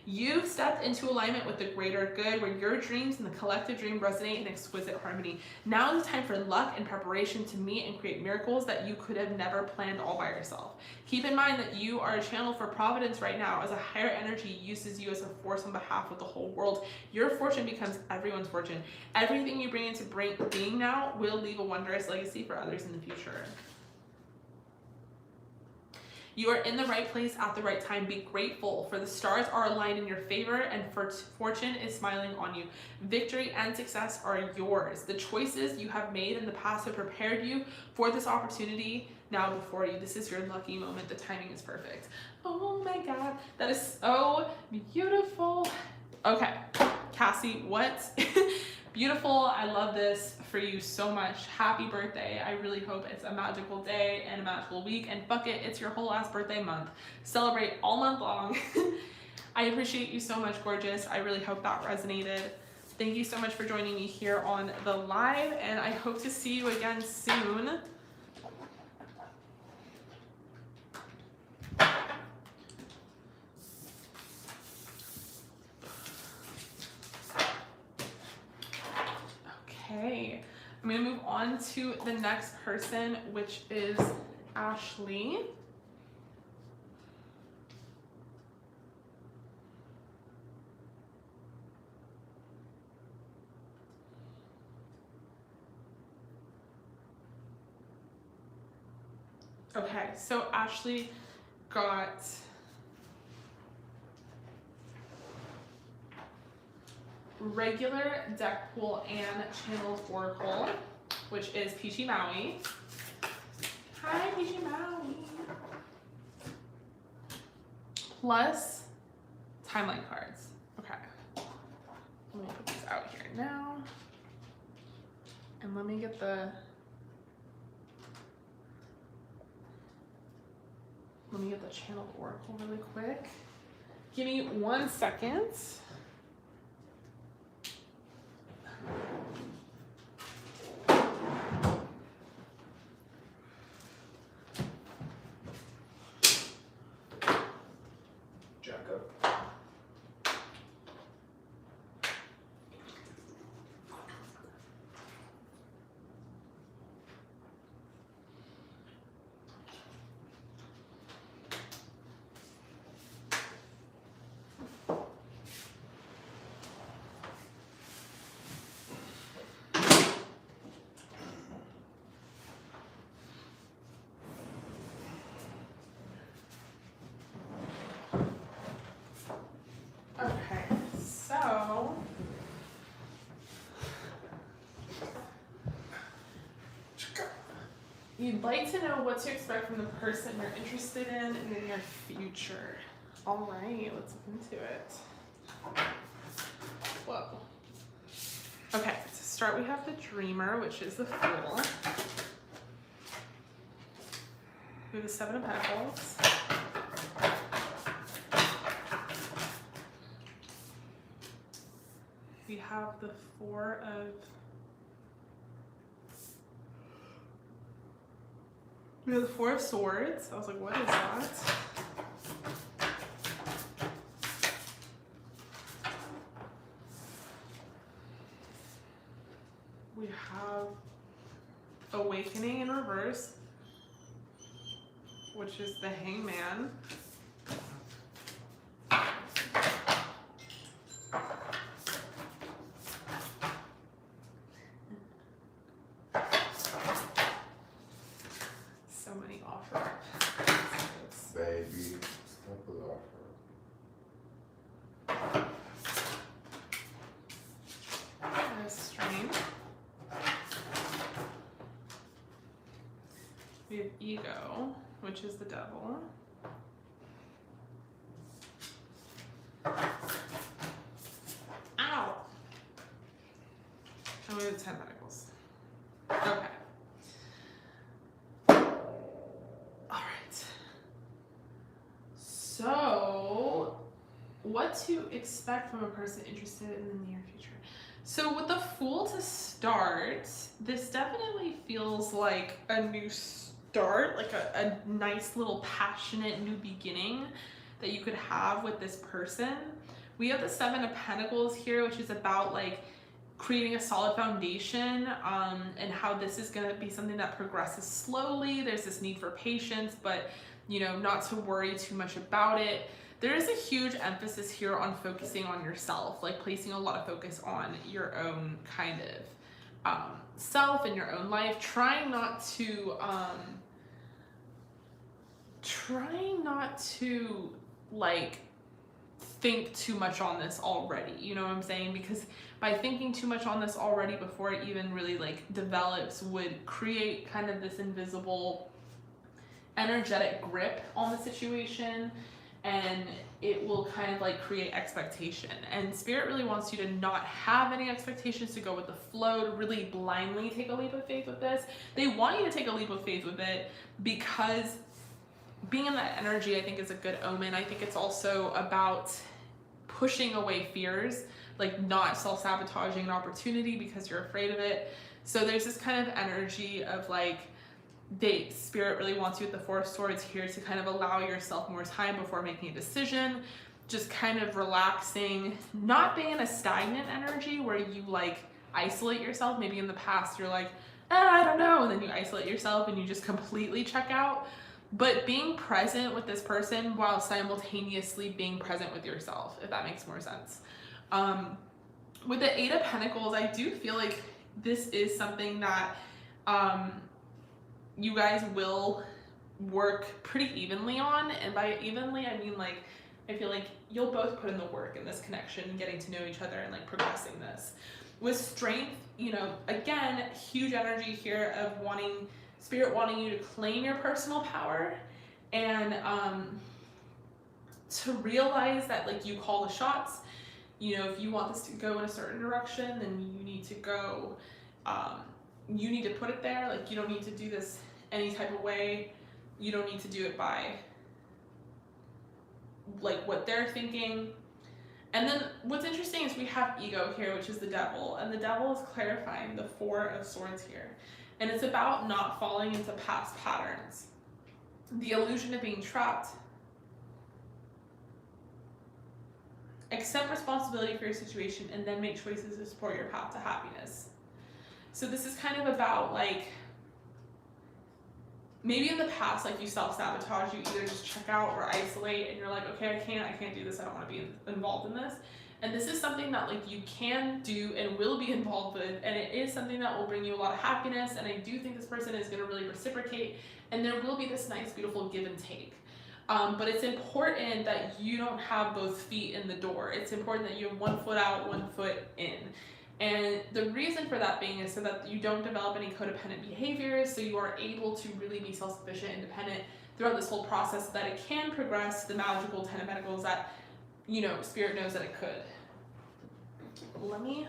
You've stepped into alignment with the greater good, where your dreams and the collective dream resonate in exquisite harmony. Now is the time for luck and preparation to meet and create miracles that you could have never planned all by yourself. Keep in mind that you are a channel for providence right now, as a higher energy uses you as a force on behalf of the whole world. Your fortune becomes everyone's fortune. Everything you bring into being now will leave a wondrous legacy for others in the future. You are in the right place at the right time. Be grateful, for the stars are aligned in your favor and fortune is smiling on you. Victory and success are yours. The choices you have made in the past have prepared you for this opportunity now before you. This is your lucky moment. The timing is perfect. Oh my God, that is so beautiful. Okay, Cassie, what? Beautiful. I love this for you so much. Happy birthday. I really hope it's a magical day and a magical week, and fuck it, it's your whole ass birthday month. Celebrate all month long. I appreciate you so much, gorgeous. I really hope that resonated. Thank you so much for joining me here on the live, and I hope to see you again soon. Okay, I'm gonna move on to the next person, which is Ashley. Okay, so Ashley got regular deck pool and channeled oracle, which is Peachy Maui. Hi, Peachy Maui. Plus timeline cards. Okay, let me put these out here now, and let me get the channeled oracle really quick. Give me 1 second. You'd like to know what to expect from the person you're interested in the near future. All right, let's look into it. Whoa. Okay, to start we have the Dreamer, which is the Fool. We have the Seven of Pentacles. We have the Four of... We have the Four of Swords. I was like, what is that? We have Awakening in reverse, which is the Hangman. So many offers. Baby, stop with offer. Strength. We have Ego, which is the Devil. Ow! And we have 10 Pentacles. Okay. Alright. So, what to expect from a person interested in the near future. So with the Fool to start, this definitely feels like a new start, like a nice little passionate new beginning that you could have with this person. We have the Seven of Pentacles here, which is about like creating a solid foundation, and how this is going to be something that progresses slowly. There's this need for patience, but you know, not to worry too much about it. There is a huge emphasis here on focusing on yourself, like placing a lot of focus on your own kind of self and your own life, trying not to like think too much on this already, you know what I'm saying? Because by thinking too much on this already before it even really like develops would create kind of this invisible energetic grip on the situation, and it will kind of like create expectation. And Spirit really wants you to not have any expectations, to go with the flow, to really blindly take a leap of faith with this. They want you to take a leap of faith with it because being in that energy, I think, is a good omen. I think it's also about pushing away fears, like not self-sabotaging an opportunity because you're afraid of it. So there's this kind of energy of like, Spirit really wants you with the Four of Swords here to kind of allow yourself more time before making a decision, just kind of relaxing, not being in a stagnant energy where you like isolate yourself. Maybe in the past you're like, I don't know, and then you isolate yourself and you just completely check out. But being present with this person while simultaneously being present with yourself, if that makes more sense. With the Eight of Pentacles, I do feel like this is something that you guys will work pretty evenly on. And by evenly, I mean like, I feel like you'll both put in the work in this connection, getting to know each other and like progressing this. With Strength, you know, again, huge energy here of Spirit wanting you to claim your personal power and to realize that like you call the shots. You know, if you want this to go in a certain direction, then you need to go, you need to put it there. Like, you don't need to do this any type of way. You don't need to do it by like what they're thinking. And then what's interesting is we have Ego here, which is the Devil, and the Devil is clarifying the Four of Swords here. And it's about not falling into past patterns. The illusion of being trapped. Accept responsibility for your situation and then make choices to support your path to happiness. So this is kind of about like, maybe in the past, like you self-sabotage, you either just check out or isolate and you're like, okay, I can't do this, I don't want to be involved in this. And this is something that like you can do and will be involved with, and it is something that will bring you a lot of happiness, and I do think this person is going to really reciprocate, and there will be this nice, beautiful give and take. But it's important that you don't have both feet in the door. It's important that you have one foot out, one foot in. And the reason for that being is so that you don't develop any codependent behaviors, so you are able to really be self-sufficient, independent throughout this whole process, so that it can progress to the magical Ten of Pentacles that, you know, Spirit knows that it could. Let me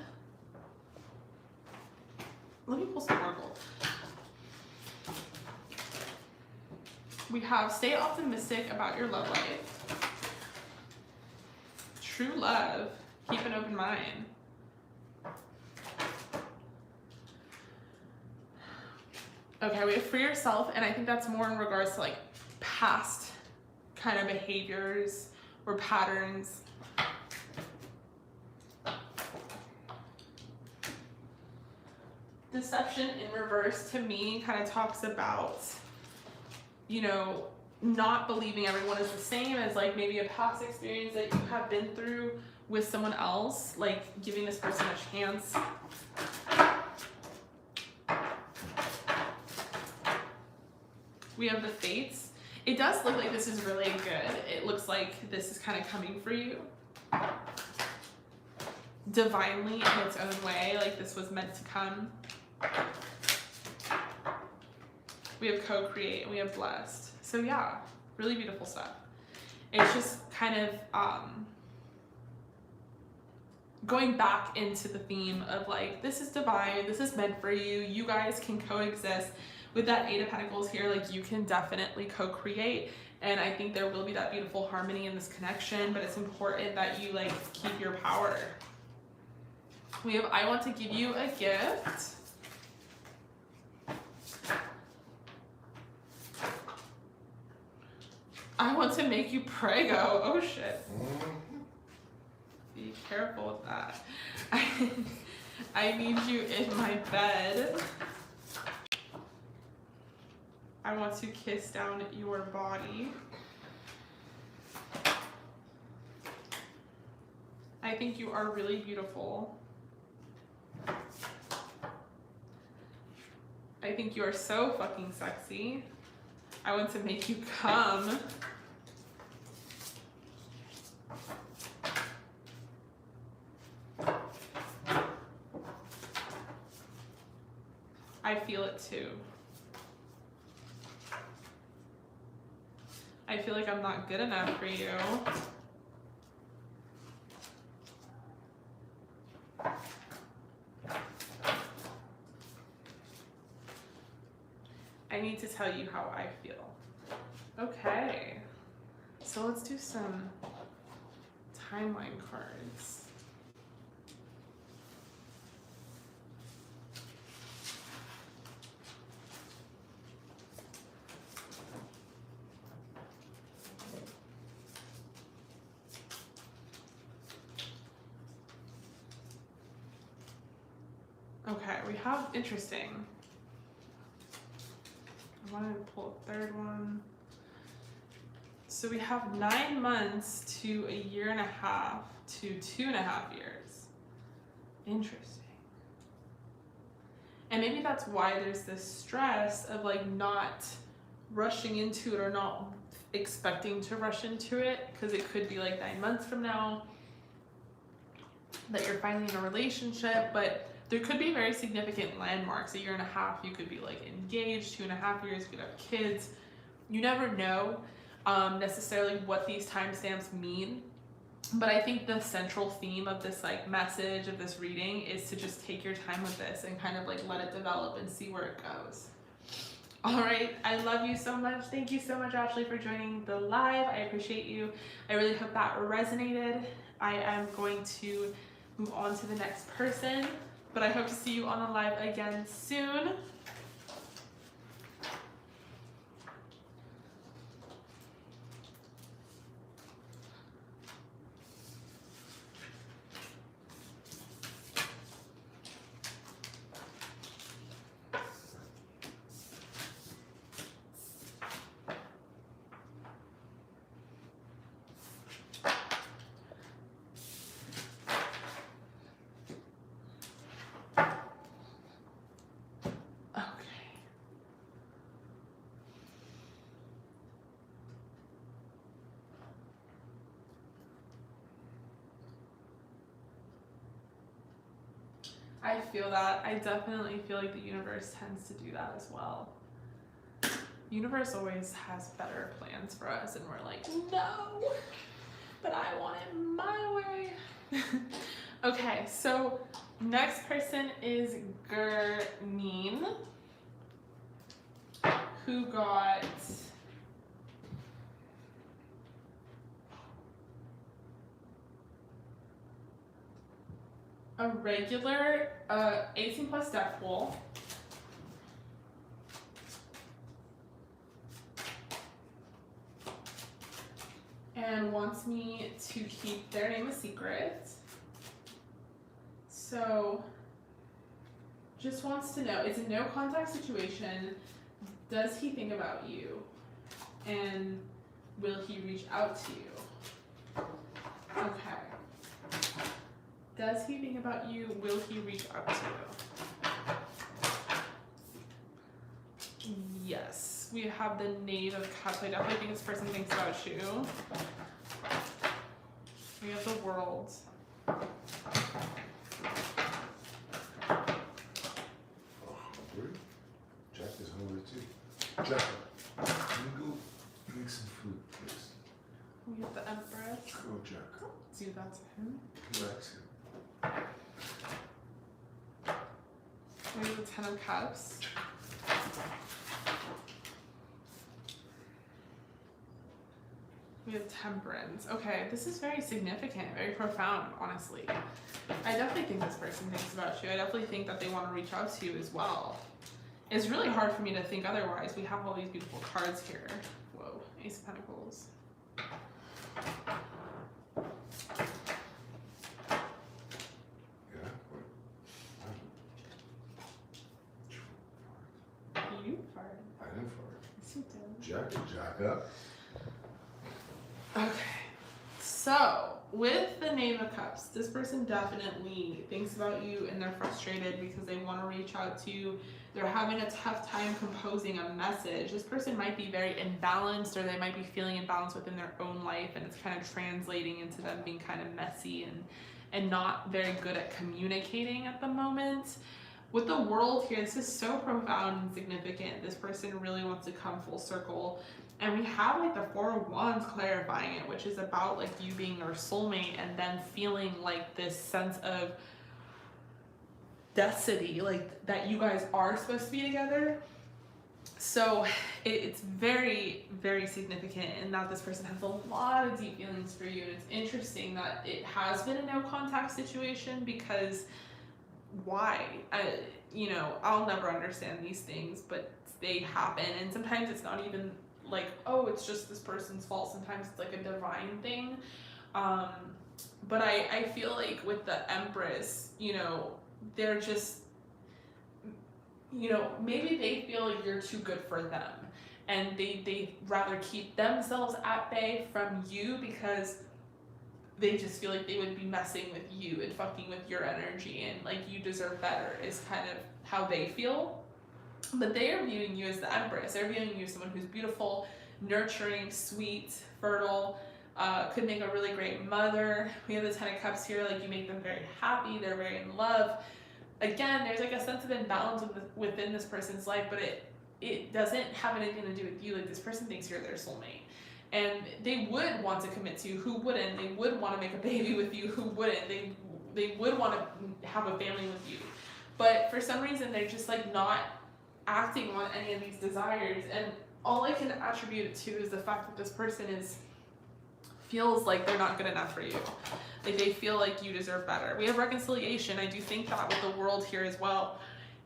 pull some oracle. We have stay optimistic about your love life. True love. Keep an open mind. Okay, we have free yourself, and I think that's more in regards to like past kind of behaviors or patterns. Deception in reverse to me kind of talks about, you know, not believing everyone is the same, as like maybe a past experience that you have been through with someone else, like giving this person a chance. We have the Fates. It does look like this is really good. It looks like this is kind of coming for you divinely in its own way, like this was meant to come. We have co-create and we have blessed. So yeah, really beautiful stuff. It's just kind of going back into the theme of like, this is divine, this is meant for you, you guys can coexist. With that Eight of Pentacles here, like you can definitely co-create, and I think there will be that beautiful harmony in this connection, but it's important that you like keep your power. We have I want to give you a gift. I want to make you prego. Oh shit. Be careful with that. I need you in my bed. I want to kiss down your body. I think you are really beautiful. I think you are so fucking sexy. I want to make you come. I feel it too. I feel like I'm not good enough for you. I need to tell you how I feel. Okay, so let's do some timeline cards. Okay, we have interesting. I wanted to pull a third one. So we have 9 months to a year and a half to 2.5 years. Interesting. And maybe that's why there's this stress of like not rushing into it or not expecting to rush into it, because it could be like 9 months from now that you're finally in a relationship, but there could be very significant landmarks. 1.5 years, you could be like engaged. 2.5 years, you could have kids. You never know necessarily what these timestamps mean. But I think the central theme of this like message of this reading is to just take your time with this and kind of like let it develop and see where it goes. All right, I love you so much. Thank you so much, Ashley, for joining the live. I appreciate you. I really hope that resonated. I am going to move on to the next person, but I hope to see you on the live again soon. I feel that. I definitely feel like the universe tends to do that as well. Universe always has better plans for us, and we're like, no, but I want it my way. Okay, so next person is Gurneen, who got a regular 18 plus deck pool. And wants me to keep their name a secret. So, just wants to know, it's a no contact situation. Does he think about you? And will he reach out to you? Okay. Does he think about you? Will he reach out to you? Yes. We have the Knave of Cups. I definitely think this person thinks about you. We have the World. Oh, hungry? Jack is hungry too. Jack, can you go make some food, please? We have the Empress. Go, Jack. Do that to him. He likes you. We have the Ten of Cups. We have Temperance. Okay, this is very significant, very profound, honestly. I definitely think this person thinks about you. I definitely think that they want to reach out to you as well. It's really hard for me to think otherwise. We have all these beautiful cards here. Whoa, Ace of Pentacles. Yeah? What? You fart. I didn't fart. Yes, you did. Jack up. Okay, so with the Knave of Cups, this person definitely thinks about you and they're frustrated because they want to reach out to you. They're having a tough time composing a message. This person might be very imbalanced, or they might be feeling imbalanced within their own life, and it's kind of translating into them being kind of messy and not very good at communicating at the moment. With the World here, this is so profound and significant. This person really wants to come full circle. And we have like the Four of Wands clarifying it, which is about like you being their soulmate and then feeling like this sense of destiny, like that you guys are supposed to be together. So it's very, very significant in that this person has a lot of deep feelings for you. And it's interesting that it has been a no contact situation, because why? I'll never understand these things, but they happen. And sometimes it's not even like, oh, it's just this person's fault. Sometimes it's like a divine thing. But I feel like with the Empress, they're just, maybe they feel like you're too good for them. And they rather keep themselves at bay from you because they just feel like they would be messing with you and fucking with your energy, and like you deserve better is kind of how they feel. But they are viewing you as the Empress. They're viewing you as someone who's beautiful, nurturing, sweet, fertile, could make a really great mother. We have the Ten of Cups here, like you make them very happy, they're very in love. Again, there's like a sense of imbalance within this person's life, but it doesn't have anything to do with you. Like this person thinks you're their soulmate. And they would want to commit to you. Who wouldn't? They would want to make a baby with you. Who wouldn't? They would want to have a family with you. But for some reason, they're just like not acting on any of these desires. And all I can attribute it to is the fact that this person feels like they're not good enough for you. Like they feel like you deserve better. We have reconciliation. I do think that with the World here as well,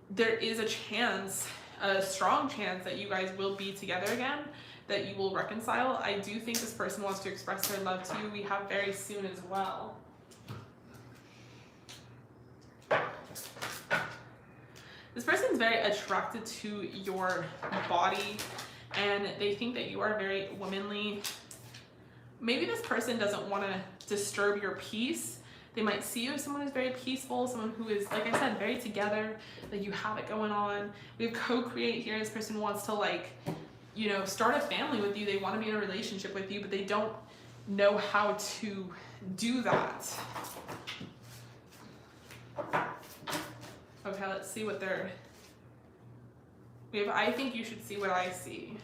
there is a chance, a strong chance that you guys will be together again, that you will reconcile. I do think this person wants to express their love to you. We have very soon as well. This person's very attracted to your body, and they think that you are very womanly. Maybe this person doesn't want to disturb your peace. They might see you as someone who's very peaceful, someone who is, like I said, very together, like you have it going on. We have co-create here. This person wants to start a family with you. They want to be in a relationship with you, but they don't know how to do that. Okay, let's see what they're... We have, I think you should see what I see.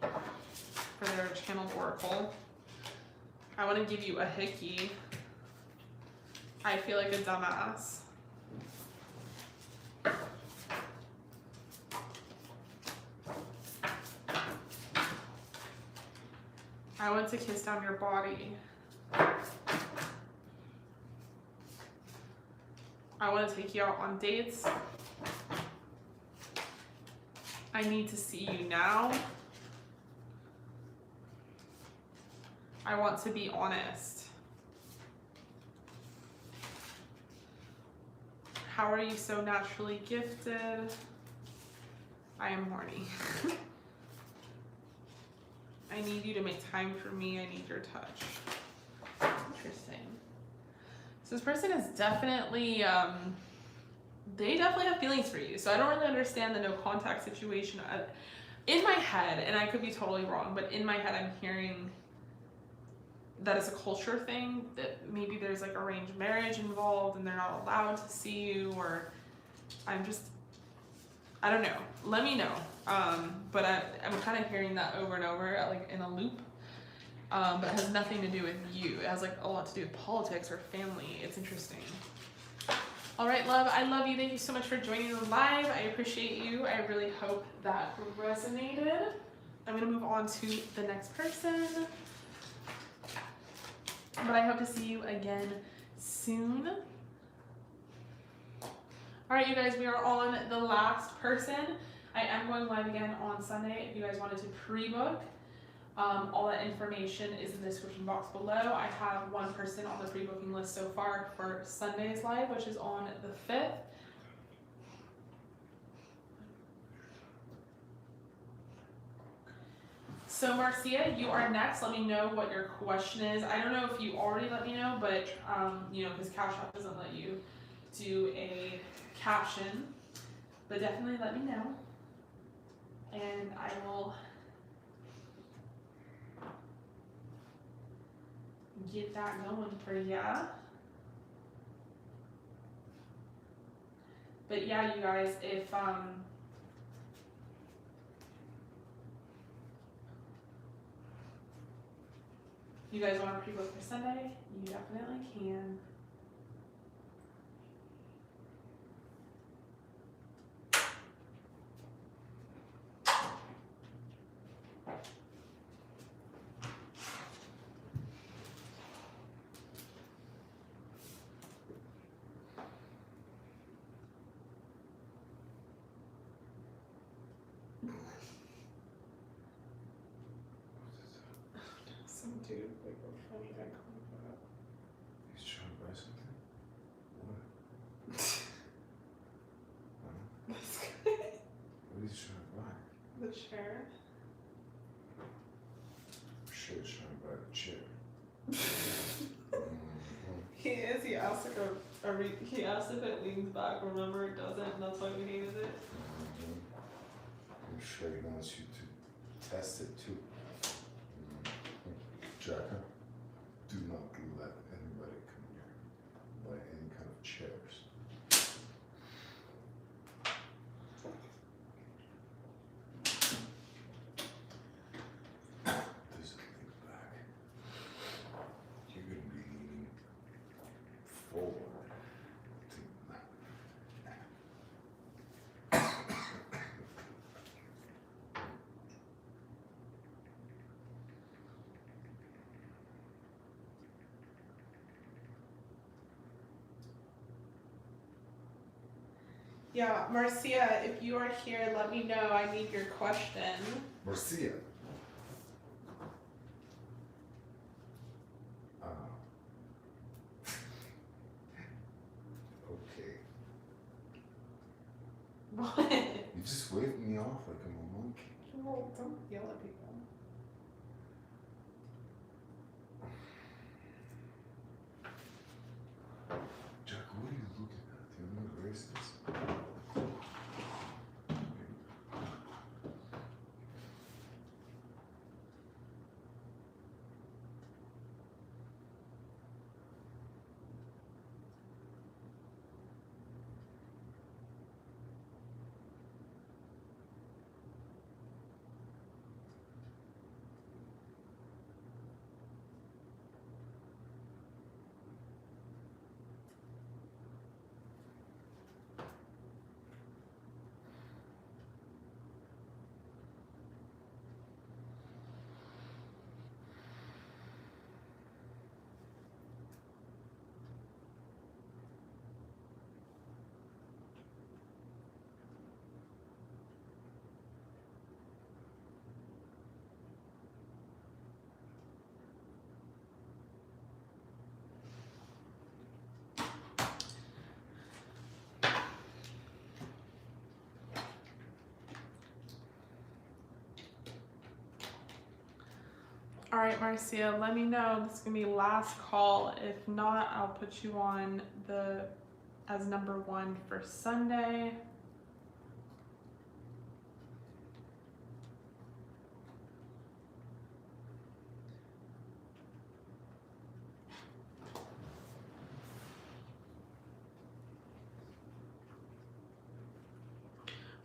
For their channeled oracle. I want to give you a hickey. I feel like a dumbass. I want to kiss down your body. I want to take you out on dates. I need to see you now. I want to be honest. How are you so naturally gifted? I am horny. I need you to make time for me. I need your touch. Interesting. So this person is definitely, they definitely have feelings for you. So I don't really understand the no contact situation. In my head, and I could be totally wrong, but in my head I'm hearing that it's a culture thing, that maybe there's like arranged marriage involved and they're not allowed to see you, or I don't know. Let me know. But I'm kind of hearing that over and over, like in a loop. But it has nothing to do with you. It has like a lot to do with politics or family. It's interesting. All right, love, I love you. Thank you so much for joining the live. I appreciate you. I really hope that resonated. I'm gonna move on to the next person. But I hope to see you again soon. All right, you guys, we are on the last person. I am going live again on Sunday if you guys wanted to pre-book. All that information is in the description box below. I have one person on the pre-booking list so far for Sunday's live, which is on the 5th. So Marcia, you are next. Let me know what your question is. I don't know if you already let me know, but you know, because CASHAPP doesn't let you do a caption, but definitely let me know, and I will get that going for ya. But yeah, you guys, if you guys want to pre-book for Sunday, you definitely can. Some dude, like a funny guy coming up. He's trying to buy something? What? Huh? This guy, What is he trying to buy? the chair. Sure, he's trying to buy the chair. He is. He asked like he asked if it leans back. Remember, it doesn't, and that's why we hated it. I'm sure he wants you to test it too. Jacka, do not let anybody come here by any kind of chairs. This will lean back. You're going to be leaning forward to that. Yeah, Marcia, if you are here, let me know. I need your question. Marcia. Okay. What? You just waved me off like I'm a monkey. Well, don't yell at people. Jack, what are you looking at? Do you want to erase this? All right, Marcia, let me know. This is gonna be last call. If not, I'll put you on as number 1 for Sunday.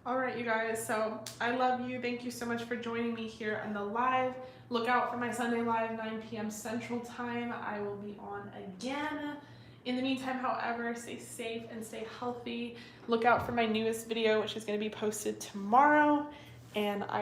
All right, you guys, so I love you. Thank you so much for joining me here on the live. Look out for my Sunday live, 9 p.m. Central Time. I will be on again. In the meantime, however, stay safe and stay healthy. Look out for my newest video, which is going to be posted tomorrow, and I will